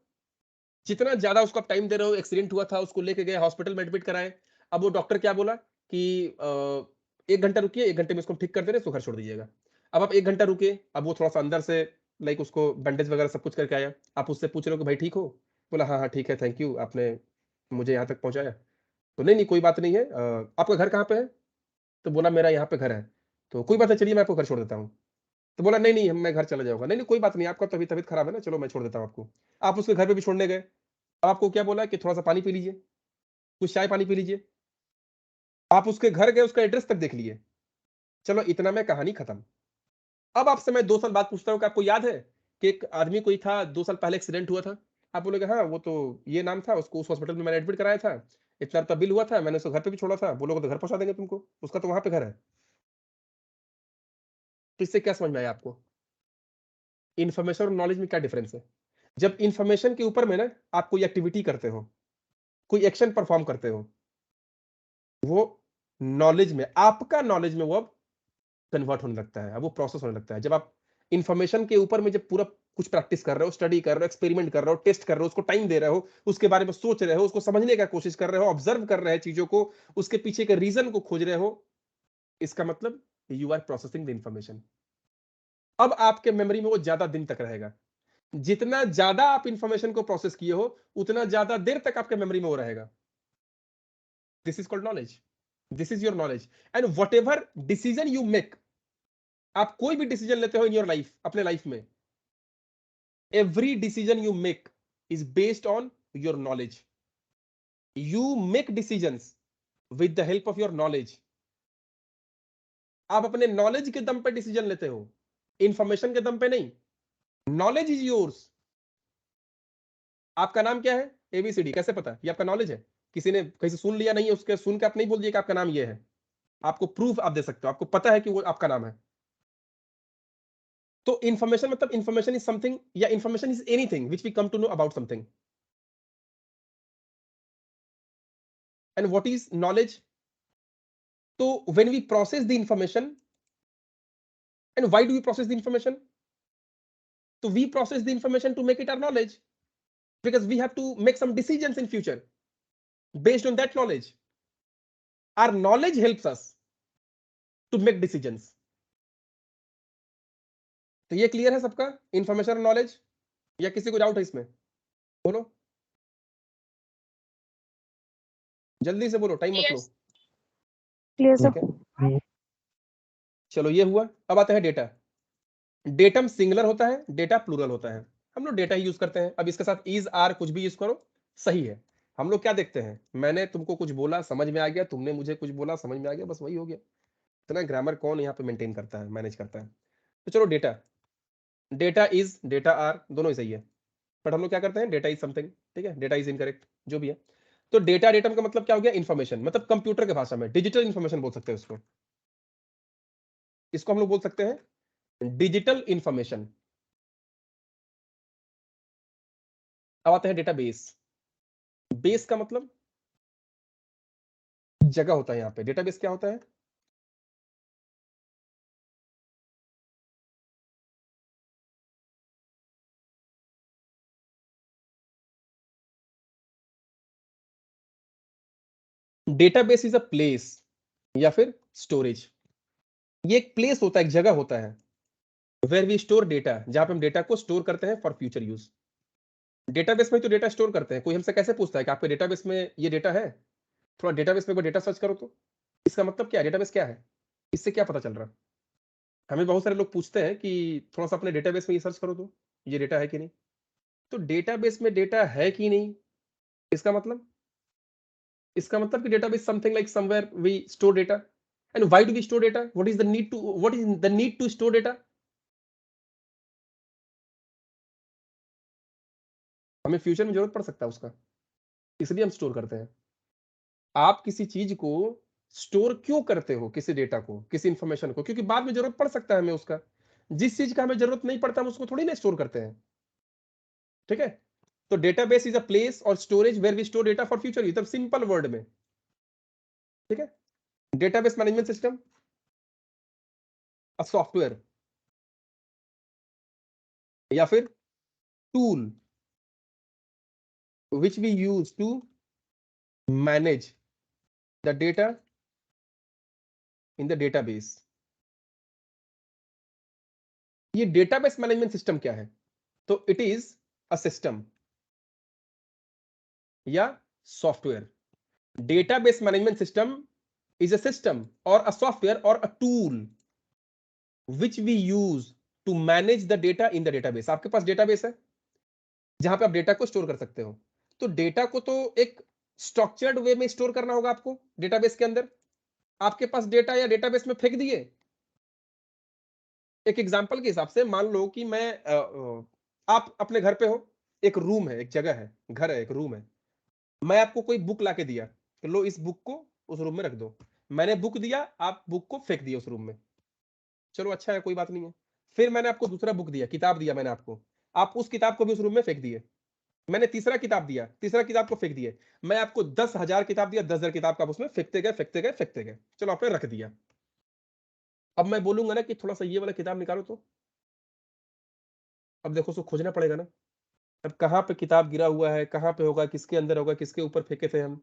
A: जितना ज्यादा उसको आप टाइम दे रहे हो, एक्सीडेंट हुआ था, उसको लेके गए हॉस्पिटल में एडमिट कराए, अब वो डॉक्टर क्या बोला कि 1 घंटा रुकिए, 1 घंटे में इसको ठीक कर दे रहे, इसको घर छोड़ दीजिएगा। अब आप 1 घंटा रुके, अब वो थोड़ा सा अंदर से लाइक उसको बैंडेज वगैरह सब कुछ करके आया, आप उससे पूछ रहे हो कि भाई ठीक हो, बोला हाँ हाँ ठीक है, थैंक यू, आपने मुझे यहाँ तक पहुंचाया। तो नहीं नहीं कोई बात नहीं है, आपका घर कहाँ पे है, तो बोला मेरा यहाँ पे घर है। तो कोई बात नहीं, चलिए मैं आपको घर छोड़ देता हूँ। तो बोला नहीं नहीं मैं घर चला जाऊंगा, नहीं नहीं कोई बात नहीं, आपका तबीयत तबीयत खराब है ना, चलो मैं छोड़ देता हूँ आपको। आप उसके घर पे भी छोड़ने गए, आपको क्या बोला कि थोड़ा सा पानी पी लीजिए, कुछ चाय पानी पी लीजिए। आप उसके घर गए, उसका एड्रेस तक देख लिए, चलो इतना में कहानी खत्म। अब आपसे मैं 2 साल बाद पूछता हूँ कि आपको याद है कि एक आदमी कोई था, 2 साल पहले एक्सीडेंट हुआ था। आप बोलोगे हाँ वो तो ये नाम था, उसको उस हॉस्पिटल में मैंने एडमिट कराया था, इतना रुपया बिल हुआ था, मैंने उसको घर पे भी छोड़ा था। बोलोगे तो घर पहुंचा देंगे तुमको, उसका तो वहां पे घर है। तो इससे क्या समझ में आया आपको, इन्फॉर्मेशन और नॉलेज में क्या डिफरेंस है। जब इन्फॉर्मेशन के ऊपर में ना आप कोई एक्टिविटी करते हो, कोई एक्शन परफॉर्म करते हो, वो नॉलेज में, आपका नॉलेज में वो अब कन्वर्ट होने लगता है, अब वो प्रोसेस होने लगता है। जब आप इंफॉर्मेशन के ऊपर में जब पूरा कुछ प्रैक्टिस कर रहे हो, स्टडी कर रहे हो, एक्सपेरिमेंट कर रहे हो, टेस्ट कर रहे हो, उसको टाइम दे रहे हो, उसके बारे में सोच रहे हो, उसको समझने का कोशिश कर रहे हो, ऑब्जर्व कर रहे हैं चीजों को, उसके पीछे के रीजन को खोज रहे हो, इसका मतलब you are processing the information. अब आपके मेमोरी में वो ज्यादा दिन तक रहेगा। जितना ज्यादा आप इंफॉर्मेशन को प्रोसेस किए हो, उतना ज्यादा देर तक आपके मेमोरी में वो रहेगा। This is called knowledge, this is your knowledge. And what ever decision you make, आप कोई भी डिसीजन लेते हो इन योर लाइफ, अपने लाइफ में, every decision you make is based on your knowledge. You make decisions with the help of your knowledge. आप अपने knowledge के दम पे डिसीजन लेते हो, इंफॉर्मेशन के दम पे नहीं। Knowledge is yours. आपका नाम क्या है, एबीसीडी, कैसे पता, ये आपका नॉलेज है। किसी ने कहीं से सुन लिया नहीं है, उसके सुन के आप नहीं बोल दिए कि आपका नाम ये है। आपको प्रूफ आप दे सकते हो, आपको पता है कि वो आपका नाम है। तो इंफॉर्मेशन मतलब, इंफॉर्मेशन इज समथिंग, या information is anything which we come to know about something. And what is knowledge, तो when we process the information, and why do we process the information, so we process the information to make it our knowledge, because we have to make some decisions in future based on that knowledge. Our knowledge helps us to make decisions. तो ये clear है सबका, information और knowledge, या किसी को doubt है इसमें, बोलो जल्दी से, बोलो टाइम मत लो।
B: क्लियर
A: ठीक है, चलो ये हुआ। अब आता है डेटा। डेटम सिंगुलर होता है, डेटा प्लूरल होता है। हम लोग डेटा ही यूज करते हैं। अब इसके साथ इज आर कुछ भी यूज करो, सही है। हम लोग क्या देखते हैं, मैंने तुमको कुछ बोला समझ में आ गया, तुमने मुझे कुछ बोला समझ में आ गया, बस वही हो गया। इतना ग्रामर कौन यहाँ पे मेंटेन करता है, मैनेज करता है। तो चलो data, data is, data are, दोनों ही सही है, बट हम लोग क्या करते हैं, डेटा इज समथिंग, ठीक है, डेटा इज इनकरेक्ट, जो भी है। तो डेटा डेटम का मतलब क्या हो गया? इंफॉर्मेशन, मतलब कंप्यूटर की भाषा में डिजिटल इंफॉर्मेशन बोल सकते हैं उसको। इसको हम लोग बोल सकते हैं डिजिटल इंफॉर्मेशन। अब आते हैं डेटाबेस। बेस का मतलब जगह होता है। यहाँ पे डेटाबेस क्या होता है? डेटाबेस इज अ प्लेस या फिर स्टोरेज। ये एक प्लेस होता है, एक जगह होता है वेयर वी स्टोर डेटा, जहां पे हम डेटा को स्टोर करते हैं फॉर फ्यूचर यूज। डेटाबेस में तो डेटा स्टोर करते हैं। कोई हमसे कैसे पूछता है कि आपके डेटाबेस में ये डेटा है? थोड़ा डेटाबेस में कोई डेटा सर्च करो तो। इसका मतलब क्या है? डेटाबेस क्या है? इससे क्या पता चल रहा है? हमें बहुत सारे लोग पूछते हैं कि थोड़ा सा अपने डेटाबेस में ये सर्च करो तो ये डेटा है कि नहीं। तो डेटाबेस में डेटा है कि नहीं, इसका मतलब, कि database something like somewhere we store data. And why do we store data? What is the need to store data? हमें फ्यूचर में जरूरत पड़ सकता है उसका, इसलिए हम स्टोर करते हैं। आप किसी चीज को स्टोर क्यों करते हो? किसी डेटा को, किसी इंफॉर्मेशन को, क्योंकि बाद में जरूरत पड़ सकता है हमें उसका। जिस चीज का हमें जरूरत नहीं पड़ता हम उसको थोड़ी ना स्टोर करते हैं। ठीक है? तो डेटाबेस इज अ प्लेस और storage where we store data for future use, simple word में। ठीक है? Database management system a software या फिर tool which we use to manage the data in the database. ये डेटाबेस मैनेजमेंट सिस्टम क्या है? तो इट इज अ सिस्टम या software. Database management system is a system or a software or a tool which we use to manage the data in the database। आपके पास database है जहां पे आप data को स्टोर कर सकते हो। तो डेटा को तो एक स्ट्रक्चर्ड वे में स्टोर करना होगा आपको डेटाबेस के अंदर। आपके पास डेटा या डेटाबेस में फेंक दिए। एक एग्जांपल के हिसाब से मान लो कि आप अपने घर पे हो, एक रूम है, एक जगह है, घर है, एक रूम है। मैं आपको कोई बुक लाके दिया कि लो इस बुक को उस रूम में रख दो। मैंने बुक दिया, आप बुक को फेंक दिया उस रूम में। चलो अच्छा है, कोई बात नहीं है। फिर मैंने आपको दूसरा बुक दिया, किताब दिया मैंने आपको, आप उस किताब को भी उस रूम में फेंक दिए। मैंने तीसरा किताब दिया, तीसरा किताब को फेंक दिए। मैं आपको 10,000 किताब दिया, 10,000 किताब का आप उसमें फेंकते गए, फेंकते गए, फेंकते गए। चलो आपने रख दिया। अब मैं बोलूंगा ना कि थोड़ा सा ये वाला किताब निकालो तो, अब देखो उसको खोजना पड़ेगा ना। अब कहाँ पे किताब गिरा हुआ है, कहाँ पे होगा, किसके अंदर होगा, किसके ऊपर फेंके थे हम,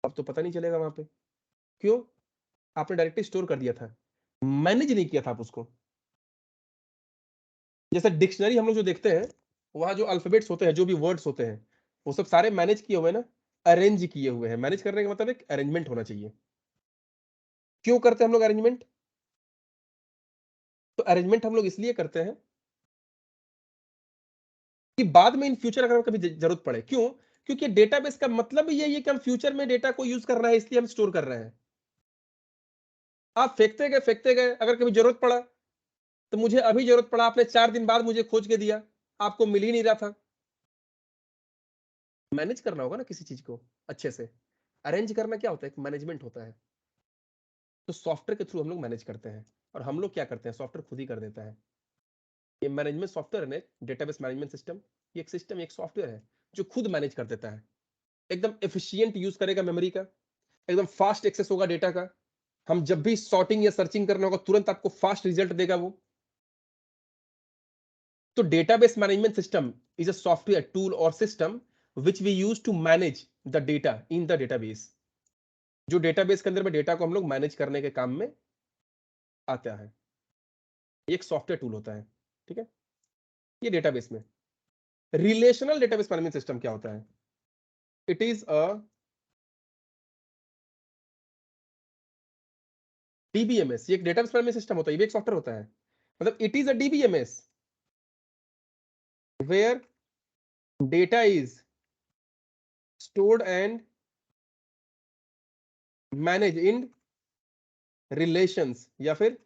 A: अब तो पता नहीं चलेगा वहां पे। क्यों? आपने डायरेक्टली स्टोर कर दिया था, मैनेज नहीं किया था आप उसको। जैसे डिक्शनरी हम लोग जो देखते हैं, वहां जो अल्फाबेट्स होते हैं, जो भी वर्ड्स होते हैं, वो सब सारे मैनेज किए हुए हैं ना, अरेंज किए हुए हैं। मैनेज करने का मतलब एक अरेंजमेंट होना चाहिए। क्यों करते हैं हम लोग अरेंजमेंट? तो अरेंजमेंट हम लोग इसलिए करते हैं कि बाद में इन फ्यूचर अगर कभी जरूरत पड़े। क्यों? क्योंकि डेटाबेस का मतलब यही है कि हम फ्यूचर में डेटा को यूज कर रहे हैं, इसलिए हम स्टोर कर रहे हैं। आप फेंकते गए, फेंकते गए, अगर कभी जरूरत पड़ा तो मुझे अभी जरूरत पड़ा, आपने 4 दिन बाद मुझे खोज के दिया, आपको मिल ही नहीं रहा था। मैनेज करना होगा ना किसी चीज को अच्छे से। अरेंज करना क्या होता है? एक मैनेजमेंट होता है। तो सॉफ्टवेयर के थ्रू हम लोग मैनेज करते हैं। और हम लोग क्या करते हैं? सॉफ्टवेयर खुद ही कर देता है। ये मैनेजमेंट सॉफ्टवेयर है, डेटाबेस मैनेजमेंट सिस्टम। ये एक सिस्टम, एक सॉफ्टवेयर है जो खुद मैनेज कर देता है। एकदम एफिशिएंट यूज करेगा मेमोरी का, एकदम फास्ट एक्सेस होगा डेटा का। हम जब भी सॉर्टिंग या सर्चिंग करना होगा, तुरंत आपको फास्ट रिजल्ट देगा वो। तो database management system is a software, tool और system which we use to manage the data in the database. जो डेटाबेस के अंदर में डेटा को हम लोग मैनेज करने के काम में आता है। ये एक सॉफ्टवेयर टूल होता है। ठीक है? ये डेटाबेस में। रिलेशनल डेटाबेस मैनेजमेंट सिस्टम क्या होता है? It is a DBMS. ये एक डेटाबेस मैनेजमेंट सिस्टम होता है, ये भी एक सॉफ्टवेयर होता है। मतलब it is a DBMS where data is stored and managed in relations या फिर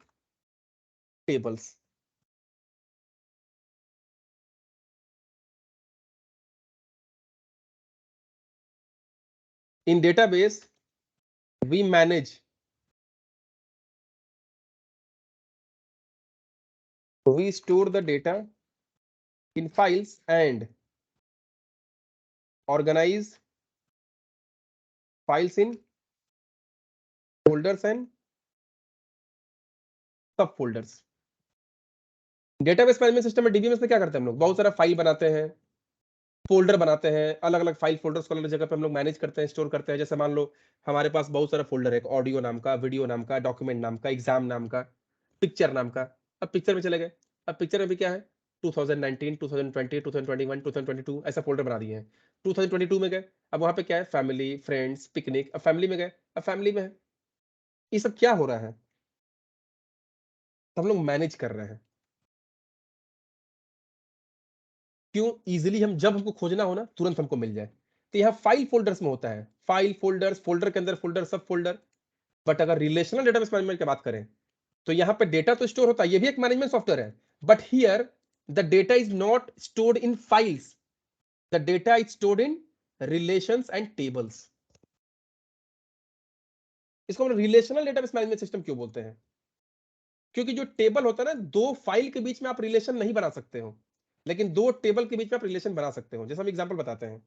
A: tables। In database, we manage, we store the data in files and organize files in folders and सब फोल्डर्स। डेटाबेस मैनेजमेंट सिस्टम में DBMS में क्या करते हैं हम लोग, बहुत सारा फाइल बनाते हैं, फोल्डर बनाते हैं, अलग अलग फाइल फोल्डर्स को अलग जगह पे हम लोग मैनेज करते हैं, स्टोर करते हैं। जैसे मान लो हमारे पास बहुत सारा फोल्डर है, ऑडियो नाम का, वीडियो नाम का, डॉक्यूमेंट नाम का, एग्जाम नाम का, पिक्चर नाम का। अब पिक्चर में चले गए, अब पिक्चर में भी क्या है, 2019, 2020, 2021, 2022 ऐसा फोल्डर बना दिए हैं। 2022 में गए, अब वहां पे क्या है, फैमिली, फ्रेंड्स, पिकनिक। अब फैमिली में गए, अब फैमिली में है। ये सब क्या हो रहा है, तो हम लोग मैनेज कर रहे हैं। क्यों, इजीली हम जब हमको खोजना हो ना तुरंत हमको मिल जाए। तो यह फाइल फोल्डर्स में होता है, फाइल फोल्डर्स, फोल्डर के अंदर फोल्डर, सब फोल्डर। बट अगर रिलेशनल डेटाबेस मैनेजमेंट की बात करें तो यहां पे डेटा तो स्टोर होता है, ये भी एक मैनेजमेंट सॉफ्टवेयर है, but here the data is not stored in files, the data is stored in relations and tables. इसको हम रिलेशनल डेटाबेस मैनेजमेंट सिस्टम क्यों बोलते हैं, क्योंकि जो टेबल होता है ना, दो फाइल के बीच में आप रिलेशन नहीं बना सकते हो, लेकिन दो टेबल के बीच में आप रिलेशन बना सकते हो। जैसे हम एग्जांपल बताते हैं,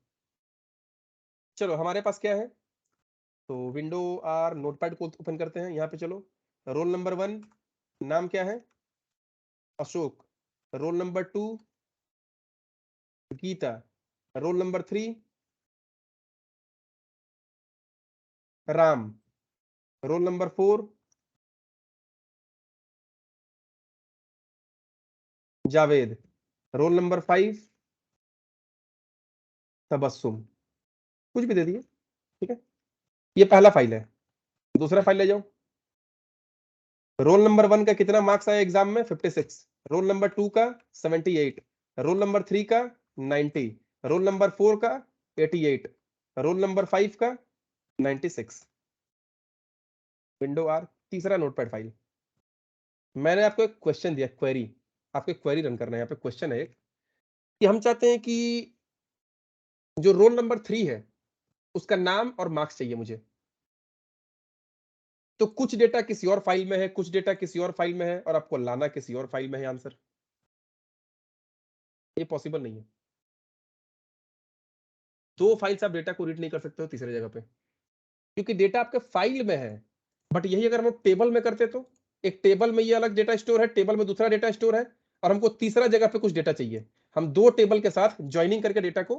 A: चलो हमारे पास क्या है, तो विंडो आर नोटपैड को ओपन करते हैं। यहाँ पे चलो, रोल नंबर 1 नाम क्या है, Ashok. Roll number 2 Geeta. Roll number 3 Ram. Roll number 4 Javed. Roll number 5 Tabassum. कुछ भी दे दिए, ठीक है। ये पहला फाइल है। दूसरा फाइल ले जाओ, रोल नंबर 1 का कितना मार्क्स आया एग्जाम में, 56। रोल नंबर 2 का 78। रोल नंबर 3 का 90। रोल नंबर 4 का 88। रोल नंबर 5 का 96। विंडो आर तीसरा नोटपैड फाइल। मैंने आपको एक क्वेश्चन दिया, क्वेरी, आपको एक क्वेरी रन करना है। यहाँ पे क्वेश्चन है एक, कि हम चाहते हैं कि जो रोल नंबर 3 है उसका नाम और मार्क्स चाहिए मुझे। तो कुछ डेटा किसी और फाइल में है, कुछ डेटा किसी और फाइल में है, और आपको लाना किसी और फाइल में है आंसर। ये पॉसिबल नहीं है। दो फाइल से आप डेटा को रीड नहीं कर सकते हो तीसरे जगह पे, क्योंकि डेटा आपके फाइल में है। बट यही अगर हम टेबल में करते तो, एक टेबल में ये अलग डेटा स्टोर है, टेबल में दूसरा डेटा स्टोर है, और हमको तीसरा जगह पे कुछ डेटा चाहिए, हम दो टेबल के साथ ज्वाइनिंग करके डेटा को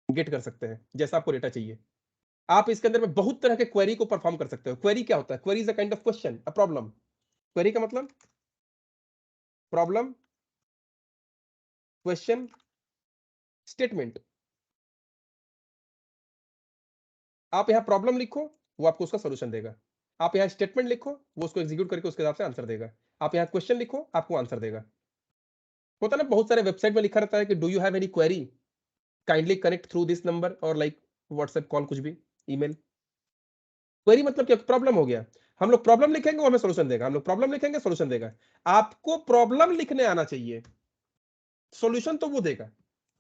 A: गेट कर सकते हैं जैसा आपको डेटा चाहिए। आप इसके अंदर में बहुत तरह के क्वेरी को परफॉर्म कर सकते हो। क्वेरी क्या होता है, query is a kind of question, a problem. Query का मतलब प्रॉब्लम, क्वेश्चन, स्टेटमेंट। आप यहां प्रॉब्लम लिखो, वो आपको उसका सोल्यूशन देगा। आप यहां स्टेटमेंट लिखो, वो उसको एग्जीक्यूट करके उसके हिसाब से आंसर देगा। आप यहां क्वेश्चन लिखो, आपको आंसर देगा। होता है ना, बहुत सारे वेबसाइट में लिखा रहता है कि do you have any query, kindly connect through this number, और लाइक व्हाट्सएप कॉल, कुछ भी, ईमेल। क्वेरी मतलब क्या, प्रॉब्लम हो गया। हम लोग प्रॉब्लम लिखेंगे, वो हमें सोल्यूशन देगा, हम लोग प्रॉब्लम लिखेंगे, सोल्यूशन देगा। आपको प्रॉब्लम लिखने आना चाहिए, सोल्यूशन तो वो देगा।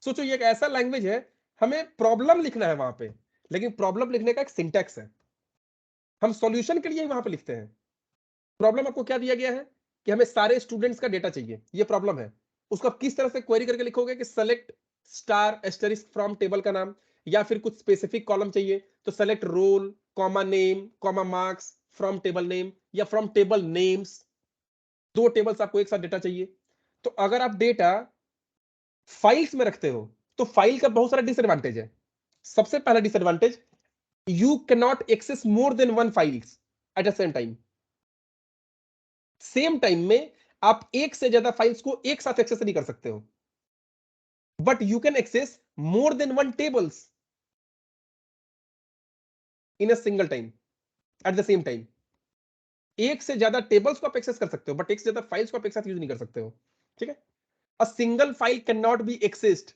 A: सोचो ये एक ऐसा लैंग्वेज है, हमें प्रॉब्लम लिखना है वहां पे, लेकिन प्रॉब्लम लिखने का एक सिंटैक्स है, हम सॉल्यूशन के लिए वहां पे लिखते हैं। प्रॉब्लम आपको क्या दिया गया है, कि हमें सारे स्टूडेंट्स का डेटा चाहिए, ये प्रॉब्लम है। उसको आप किस तरह से क्वेरी करके लिखोगे, कि select star asterisk from table का नाम, या फिर कुछ स्पेसिफिक कॉलम चाहिए तो select roll comma name comma marks from table name, या फ्रॉम टेबल नेम्स। दो टेबल्स आपको एक साथ डेटा चाहिए। तो अगर आप डेटा फाइल्स में रखते हो तो फाइल का बहुत सारा डिसएडवांटेज है। सबसे पहला disadvantage, you can not access more than one files at the same time. Same time में आप एक से ज्यादा फाइल्स को एक साथ एक्सेस नहीं कर सकते हो, but you can access more than one tables in a single time, at the same time. एक से ज्यादा टेबल्स को आप एक्सेस कर सकते हो, बट एक से ज्यादा फाइल्स को आप एक साथ यूज नहीं कर सकते हो, ठीक है। A single file can not be accessed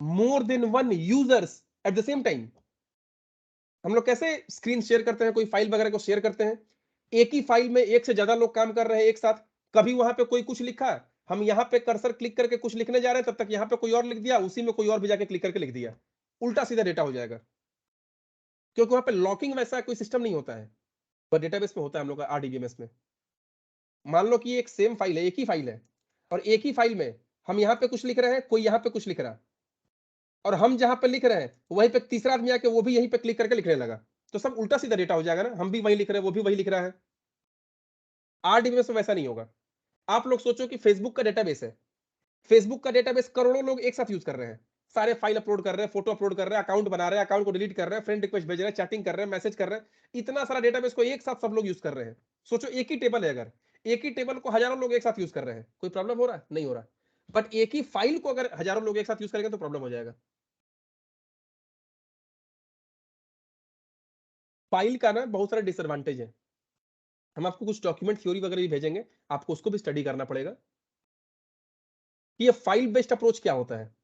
A: more than one users eight the same time. हम लोग कैसे स्क्रीन शेयर करते हैं, कोई फाइल वगैरह को शेयर करते हैं, एक ही फाइल में एक से ज्यादा लोग काम कर रहे हैं एक साथ। कभी वहां पे कोई कुछ लिखा, हम यहाँ पे कर्सर क्लिक करके कुछ लिखने जा रहे हैं, तब तक यहाँ पे कोई और लिख दिया, उसी में कोई और भी जाके क्लिक करके लिख दिया, उल्टा सीधा डेटा हो जाएगा। क्योंकि वहां पे लॉकिंग वैसा कोई सिस्टम नहीं होता है, पर डेटाबेस में होता है हम लोग का आरडीबीएमएस में। मान लो कि ये एक सेम फाइल है, एक ही फाइल है, और एक ही फाइल में हम यहाँ पे कुछ लिख रहे हैं, कोई यहाँ पे कुछ लिख रहा है, और हम जहां पे लिख रहे हैं वहीं पे तीसरा आदमी आके वो भी यहीं पे क्लिक करके लिखने लगा, तो सब उल्टा सीधा डेटा हो जाएगा ना, हम भी वही लिख रहे हैं, वो भी वही लिख रहा है। आरडीबीएमएस में वैसा नहीं होगा। आप लोग सोचो कि फेसबुक का डेटाबेस है, फेसबुक का डेटाबेस करोड़ों लोग एक साथ यूज कर रहे हैं, सारे फाइल अपलोड कर रहे हैं, फोटो अपलोड कर रहे हैं, अकाउंट बना रहे हैं, अकाउंट को डिलीट कर रहे हैं, फ्रेंड रिक्वेस्ट भेज रहे हैं, चैटिंग कर रहे हैं, मैसेज कर रहे हैं, इतना सारा डेटाबेस को एक साथ सब लोग यूज कर रहे हैं। सोचो एक ही टेबल है, अगर एक ही टेबल को हजारों लोग एक साथ यूज कर रहे हैं, कोई प्रॉब्लम हो रहा है? नहीं हो रहा। बट एक ही फाइल को अगर हजारों लोग एक साथ यूज करेंगे तो प्रॉब्लम हो जाएगा। फाइल का ना बहुत सारे डिसएडवांटेज है, हम आपको कुछ डॉक्यूमेंट थ्योरी वगैरह भी भेजेंगे, आपको उसको भी स्टडी करना पड़ेगा कि ये फाइल बेस्ड अप्रोच क्या होता है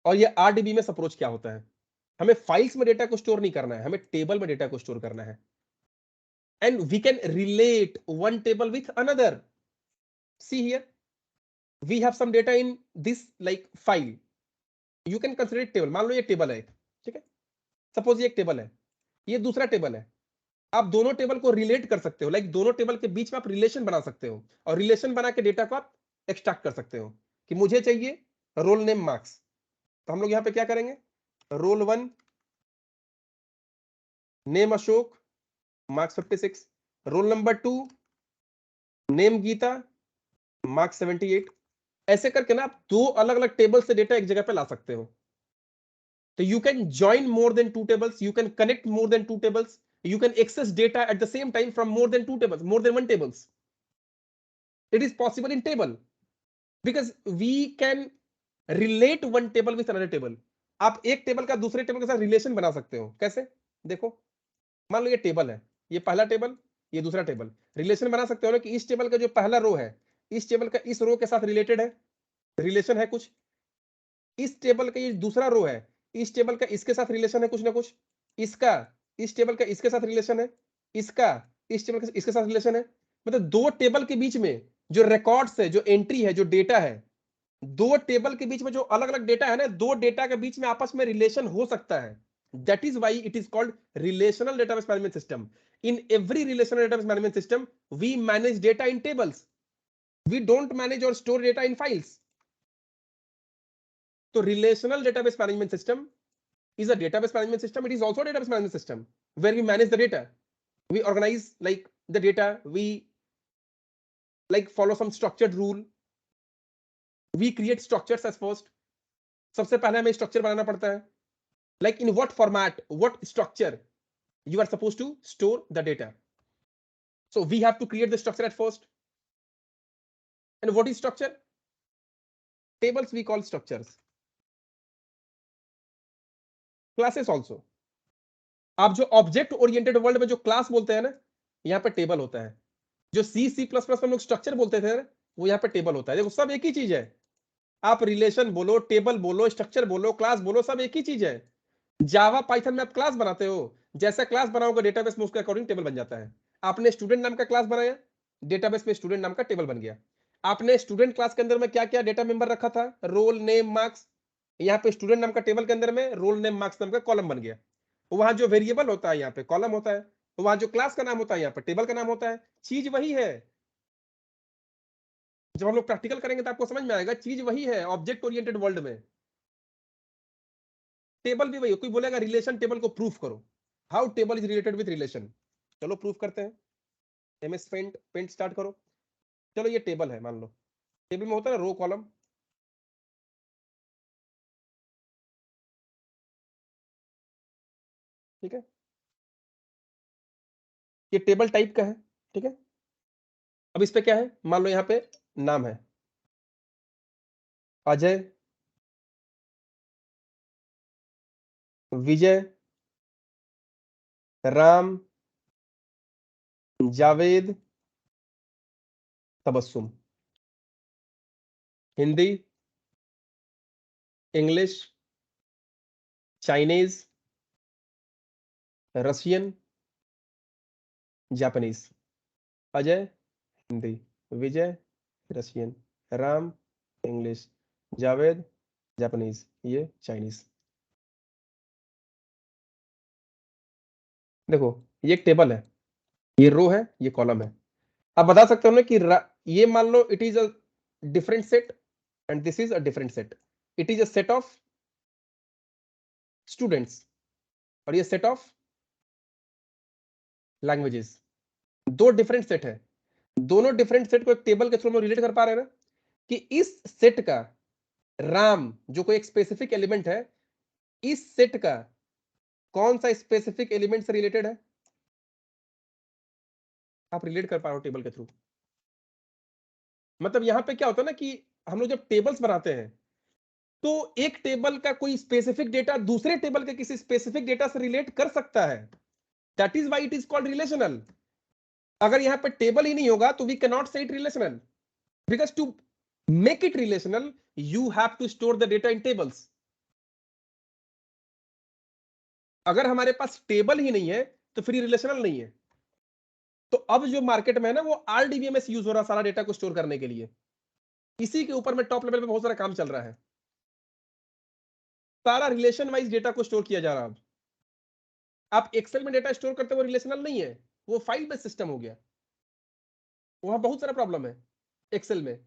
A: और ये आरडीबीएमएस अप्रोच क्या होता है। हमें फाइल्स में डेटा को स्टोर नहीं करना है, हमें टेबल में डेटा को स्टोर करना है, and we can relate one table with another. See here, we have some data in this like file, you can consider it table. मान लो ये टेबल है, ठीक है, सपोज ये एक टेबल है, ये दूसरा टेबल है। आप दोनों टेबल को रिलेट कर सकते हो, लाइक दोनों टेबल के बीच में आप रिलेशन बना सकते हो, और रिलेशन बना के डेटा को आप एक्सट्रैक्ट कर सकते हो कि मुझे चाहिए रोल नेम मार्क्स, तो हम लोग यहां पे क्या करेंगे, roll 1 name Ashok marks 56, roll number 2 name Geeta marks 78। ऐसे करके ना आप दो अलग अलग टेबल से डेटा एक जगह पे ला सकते हो। तो you can join more than two tables, you can connect more than two tables, you can access data at the same time from more than two tables, more than one tables. It is possible in table because we can relate one table with another table. आप एक table का दूसरे table के साथ relation बना सकते हो। कैसे? देखो, मान लो ये टेबल है, ये पहला टेबल, ये दूसरा टेबल, रिलेशन बना सकते हो ना कि इस टेबल का जो पहला रो है, इस टेबल का इस रो के साथ रिलेटेड है, रिलेशन है कुछ। इस टेबल का ये दूसरा रो है, इस टेबल का इसके साथ रिलेशन है कुछ ना कुछ, इसका इस टेबल का इसके साथ रिलेशन है, इसका इस टेबल का इसके साथ रिलेशन है। मतलब दो टेबल के बीच में जो रिकॉर्ड्स है, जो एंट्री है, जो डेटा है, दो टेबल के बीच में जो अलग अलग डेटा है ना, दो डेटा के बीच में आपस में रिलेशन हो सकता है। That is why it is called relational database management system. In every relational database management system we manage data in tables, we don't manage और स्टोर डेटा इन फाइल्स। तो relational database management system is a database management system. It is also a database management system where we manage the data, we organize like the data, we like follow some structured rule, we create structures as first. सबसे पहले हमें structure बनाना पड़ता है, like in what format, what structure you are supposed to store the data. So we have to create the structure at first. And what is structure? Tables we call structures, classes also. आप जो object oriented world में जो class बोलते हैं ना, यहाँ पे table होता है। जो C++ में हम लोग स्ट्रक्चर बोलते थे, वो यहाँ पे टेबल होता है। देखो सब एक ही चीज है, आप रिलेशन बोलो, टेबल बोलो, स्ट्रक्चर बोलो, क्लास बोलो, सब एक ही चीज है। जावा पाइथन में आप क्लास बनाते हो, जैसा क्लास बनाओगे डेटाबेस में उसके अकॉर्डिंग टेबल बन जाता है। आपने स्टूडेंट नाम का क्लास बनाया, डेटाबेस में स्टूडेंट नाम का टेबल बन गया। आपने स्टूडेंट क्लास के अंदर में क्या क्या डेटा मेंबर रखा था, रोल नेम मार्क्स, यहाँ पे स्टूडेंट नाम का टेबल के अंदर में रोल नेम मार्क्स नाम का कॉलम बन गया। वहां जो वेरिएबल होता है यहाँ पे कॉलम होता है, वहां जो क्लास का नाम होता है यहाँ पे टेबल का नाम होता है। चीज वही है, जब हम लोग प्रैक्टिकल करेंगे तो आपको समझ में आएगा, चीज वही है ऑब्जेक्ट ओरिएंटेड वर्ल्ड में। टेबल भी वही है। कोई बोलेगा रिलेशन टेबल को प्रूफ करो, how table is related with relation. चलो प्रूफ करते हैं, एमएस पेंट पेंट स्टार्ट करो। चलो ये टेबल है, मान लो टेबल में होता है ना रो कॉलम, ठीक है, ये टेबल टाइप का है, ठीक है। अब इस पे क्या है, मान लो यहाँ पे नाम है Ajay, Vijay, Ram, Javed, Tabassum. Hindi, English, Chinese, Russian, Japanese. Ajay Hindi, Vijay Russian, Ram English, Javed Japanese, ये चाइनीज। देखो ये एक टेबल है, ये रो है, ये कॉलम है। आप बता सकते हो ना कि ये मान लो it is a different set and this is a different set. It is a set of students और ये सेट ऑफ लैंग्वेजेस। दो डिफरेंट सेट है, दोनों डिफरेंट सेट को एक टेबल के थ्रू में रिलेट कर पा रहे हैं ना, कि इस सेट का राम जो कोई एक स्पेसिफिक एलिमेंट है, इस सेट का कौन सा स्पेसिफिक एलिमेंट से रिलेटेड है, आप रिलेट कर पा रहे हो टेबल के थ्रू। मतलब यहां पे क्या होता है ना कि हम लोग जब टेबल्स बनाते हैं तो एक टेबल का कोई स्पेसिफिक डेटा दूसरे टेबल के किसी स्पेसिफिक डेटा से रिलेट कर सकता है। That is why it is called relational. अगर यहां पे टेबल ही नहीं होगा तो we can not say it relational, because to make it relational you have to store the data in tables. अगर हमारे पास टेबल ही नहीं है तो फिर रिलेशनल नहीं है। तो अब जो मार्केट में है ना वो आरडीबीएमएस यूज हो रहा है सारा डेटा को स्टोर करने के लिए। इसी के ऊपर में टॉप लेवल पे बहुत सारा काम चल रहा है। सारा रिलेशन वाइज डेटा को स्टोर किया जा रहा है। अब आप एक्सेल में डेटा स्टोर करते हो, वो रिलेशनल नहीं है, वो फाइल बेस्ड सिस्टम हो गया। वहां बहुत सारा प्रॉब्लम है एक्सेल में।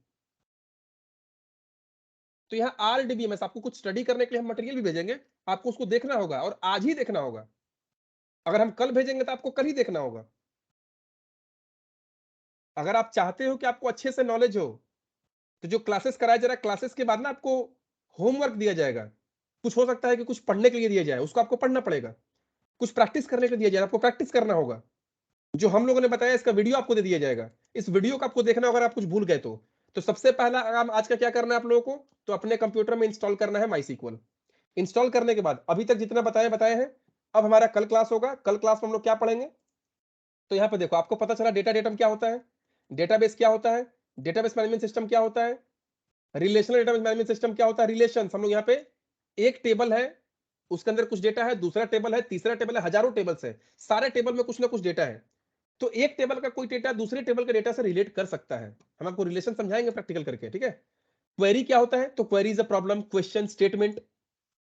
A: तो यहाँ आरडीबीएमएस आपको कुछ स्टडी करने के लिए हम मटेरियल भी भेजेंगे, आपको उसको देखना होगा और आज ही देखना होगा। अगर हम कल भेजेंगे तो आपको कल ही देखना होगा। अगर आप चाहते हो कि आपको अच्छे से नॉलेज हो तो जो क्लासेस कराया जा रहा है, क्लासेस के बाद ना आपको होमवर्क दिया जाएगा। कुछ हो सकता है कि कुछ पढ़ने के लिए दिया जाए, उसको आपको पढ़ना पड़ेगा। कुछ प्रैक्टिस करने के लिए दिया जाए, आपको प्रैक्टिस करना होगा। जो हम लोगों ने बताया इसका वीडियो आपको दे दिया जाएगा, इस वीडियो को आपको देखना होगा। अगर आप कुछ भूल गए तो सबसे पहला काम आज का क्या करना है आप लोगों को, तो अपने कंप्यूटर में इंस्टॉल करना है माईसीक्वल। इंस्टॉल करने के बाद अभी तक जितना बताया बताए हैं, अब हमारा कल क्लास होगा। कल क्लास में हम लोग क्या पढ़ेंगे, तो यहाँ पे देखो आपको पता चला डेटा डेटम क्या होता है, डेटाबेस क्या होता है, डेटाबेस मैनेजमेंट सिस्टम क्या होता है, रिलेशनल डेटाबेस मैनेजमेंट सिस्टम क्या होता है। रिलेशन हम लोग यहाँ पे एक टेबल है, उसके अंदर कुछ डेटा है, दूसरा टेबल है, तीसरा टेबल है, हजारों टेबल्स है, सारे टेबल में कुछ ना कुछ डेटा है। तो एक टेबल का कोई डेटा दूसरे टेबल के डेटा से रिलेट कर सकता है। हम आपको रिलेशन समझाएंगे प्रैक्टिकल करके, ठीक है। क्वेरी क्या होता है, तो query is a problem, question, statement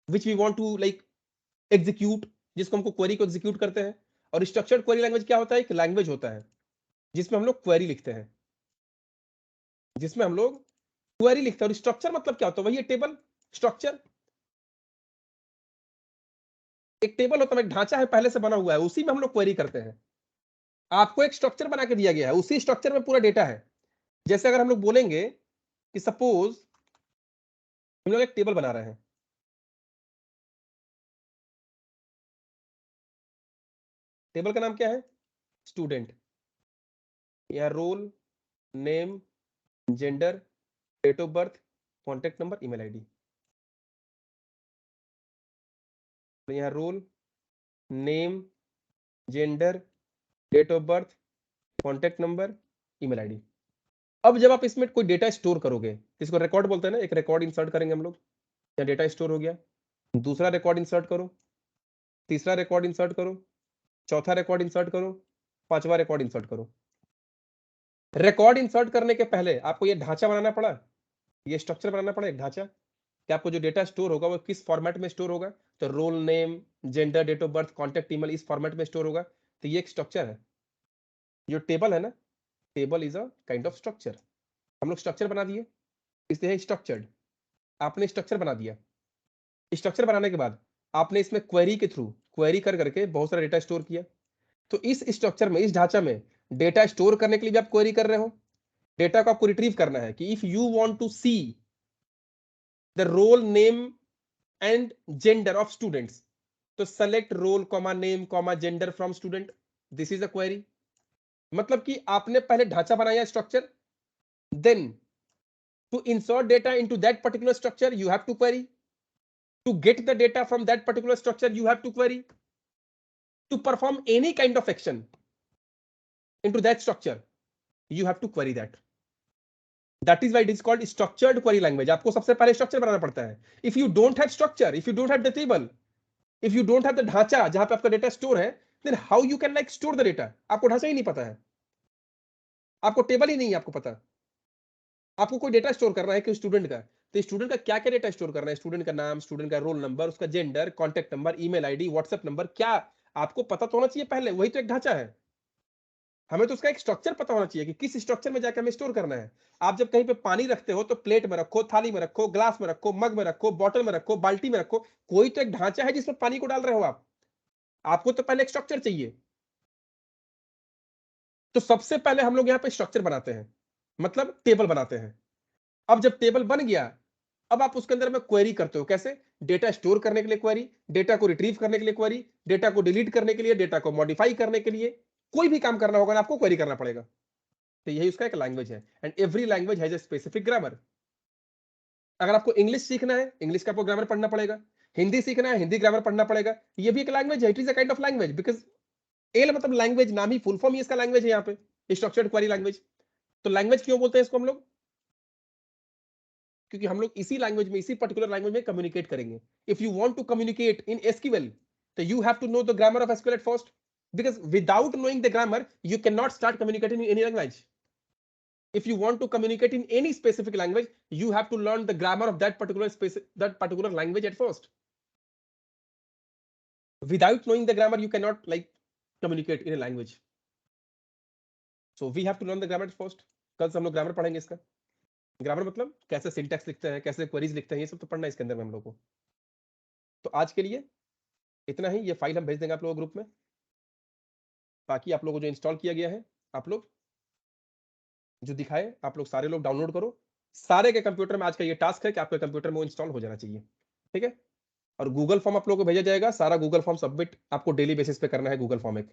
A: which we want to like execute, जिसको हमको क्वेरी को एग्जीक्यूट करते हैं। और स्ट्रक्चर्ड क्वेरी लैंग्वेज क्या होता है, एक लैंग्वेज होता है जिसमें हम लोग क्वेरी लिखते हैं, जिसमें हम लोग क्वेरी लिखते हैं। और स्ट्रक्चर मतलब क्या होता है, वही है टेबल। स्ट्रक्चर एक टेबल होता है, एक ढांचा है पहले से बना हुआ है, उसी में हम लोग क्वेरी करते हैं। आपको एक स्ट्रक्चर बना के दिया गया है, उसी स्ट्रक्चर में पूरा डेटा है। जैसे अगर हम लोग बोलेंगे कि सपोज हम लोग एक टेबल बना रहे हैं, टेबल का नाम क्या है, स्टूडेंट। या roll, name, gender, date of birth, contact number, email ID. तो यहाँ roll, name, gender, date of birth, contact number, email ID. अब जब आप इसमें कोई डेटा स्टोर करोगे, इसको रिकॉर्ड बोलते हैं ना, एक रिकॉर्ड इंसर्ट करेंगे हम लोग। यहाँ डेटा स्टोर हो गया, दूसरा रिकॉर्ड इंसर्ट करो, तीसरा रिकॉर्ड इंसर्ट करो, चौथा रिकॉर्ड इंसर्ट करो, पांचवा रिकॉर्ड इंसर्ट करो। रिकॉर्ड इंसर्ट करने के पहले आपको ये ढांचा बनाना पड़ा, ये स्ट्रक्चर बनाना पड़ा, एक ढांचा कि आपको जो डेटा स्टोर होगा वो किस फॉर्मेट में स्टोर होगा। तो roll, name, gender, date of birth, contact, email, इस फॉर्मेट में स्टोर होगा। तो ये एक स्ट्रक्चर है। जो टेबल है ना, table is a kind of structure. हम लोग स्ट्रक्चर बना दिए, इसलिए स्ट्रक्चर्ड। आपने स्ट्रक्चर बना दिया, स्ट्रक्चर बनाने के बाद आपने इसमें क्वेरी के थ्रू क्वेरी कर करके बहुत सारा डेटा स्टोर किया। तो इस स्ट्रक्चर में, इस ढांचा में डेटा स्टोर करने के लिए भी आप क्वेरी कर रहे हो। डेटा को आपको रिट्रीव करना है कि if you want to see the roll, name and gender of students, तो select roll comma name comma gender from student. This is a query. मतलब कि आपने पहले ढांचा बनाया structure, then to insert data into that particular structure you have to query, to get the data from that particular structure you have to query, to perform any kind of action into that structure you have to query that. That is why it is called structured query language. आपको सबसे पहले structure बनाना पड़ता है। if you don't have structure, if you don't have the table, if you don't have the ढांचा जहां पे आपका data store है, then how you can like store the data। आपको ढांचा ही नहीं पता है, आपको टेबल ही नहीं है, आपको पता। आपको कोई डेटा स्टोर करना है कि स्टूडेंट का, तो स्टूडेंट का क्या क्या डेटा स्टोर करना है, स्टूडेंट का नाम, स्टूडेंट का रोल नंबर, उसका gender, contact number, email ID, WhatsApp number, क्या आपको पता तो होना चाहिए पहले, वही तो एक ढांचा है। हमें तो उसका एक स्ट्रक्चर पता होना चाहिए कि किस स्ट्रक्चर में जाके हमें स्टोर करना है। आप जब कहीं पे पानी रखते हो तो प्लेट में रखो, थाली में रखो, ग्लास में रखो, मग में रखो, बॉटल में रखो, बाल्टी में रखो, कोई तो एक ढांचा है जिसमें पानी को डाल रहे हो आप। आपको तो पहले एक स्ट्रक्चर चाहिए। तो सबसे पहले हम लोग यहाँ पे स्ट्रक्चर बनाते हैं, मतलब टेबल बनाते हैं। अब जब टेबल बन गया, अब आप उसके अंदर में क्वेरी करते हो। कैसे? डेटा स्टोर करने के लिए क्वेरी, डेटा को रिट्रीव करने के लिए क्वेरी, डेटा को डिलीट करने के लिए, डेटा को मॉडिफाई करने के लिए, कोई भी काम करना होगा ना आपको क्वेरी करना पड़ेगा। तो यही उसका एक लैंग्वेज है, and every language has a specific grammar. अगर आपको इंग्लिश सीखना है, इंग्लिश का आपको ग्रामर पढ़ना पड़ेगा। हिंदी सीखना है, हिंदी ग्रामर पढ़ना पड़ेगा। ये भी एक लैंग्वेज है, it is a kind of language, because L मतलब लैंग्वेज, नाम ही फुल फॉर्म ही इसका लैंग्वेज है यहाँ पे, स्ट्रक्चर्ड क्वेरी लैंग्वेज। तो लैंग्वेज क्यों बोलते हैं इसको हम लोग? क्योंकि हम लोग इसी लैंग्वेज में, इसी पर्टिकुलर लैंग्वेज में कम्युनिकेट करेंगे। If you want to communicate in SQL, तो you have to know the grammar of SQL at first, because without knowing the grammar you can not start communicating in any language. If you want to communicate in any specific language, you have to learn the grammar of that particular language at first. Without knowing the grammar, you cannot like communicate in a language. So we have to learn the grammar at first. कल से हम लोग grammar पढ़ेंगे इसका। Grammar मतलब कैसे syntax लिखते हैं, कैसे क्वेरीज लिखते हैं, ये सब तो पढ़ना है इसके अंदर में हम लोग को। तो आज के लिए इतना ही। ये फाइल हम भेज देंगे आप लोगों ग्रुप में। बाकी आप लोगों को जो इंस्टॉल किया गया है, आप लोग जो दिखाए, आप लोग सारे लोग डाउनलोड करो। सारे के कंप्यूटर में आज का ये टास्क है कि आपके कंप्यूटर में वो इंस्टॉल हो जाना चाहिए। ठीक है? और गूगल फॉर्म आप लोगों को भेजा जाएगा। सारा गूगल फॉर्म सबमिट आपको डेली बेसिस पे करना है। गूगल फॉर्म एक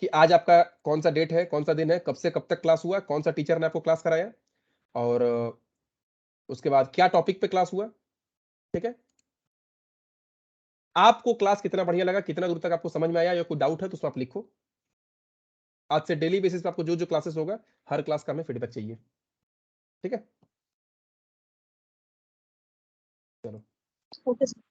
A: कि आज आपका कौन सा डेट है, कौन सा दिन है, कब से कब तक क्लास हुआ, कौन सा टीचर ने आपको क्लास कराया, और उसके बाद क्या टॉपिक पे क्लास हुआ। ठीक है? आपको क्लास कितना बढ़िया लगा, कितना दूर तक आपको समझ में आया, या कोई डाउट है तो उसमें आप लिखो। आज से डेली बेसिस पे आपको जो जो क्लासेस होगा, हर क्लास का हमें फीडबैक चाहिए। ठीक है? चलो।
C: Okay sir.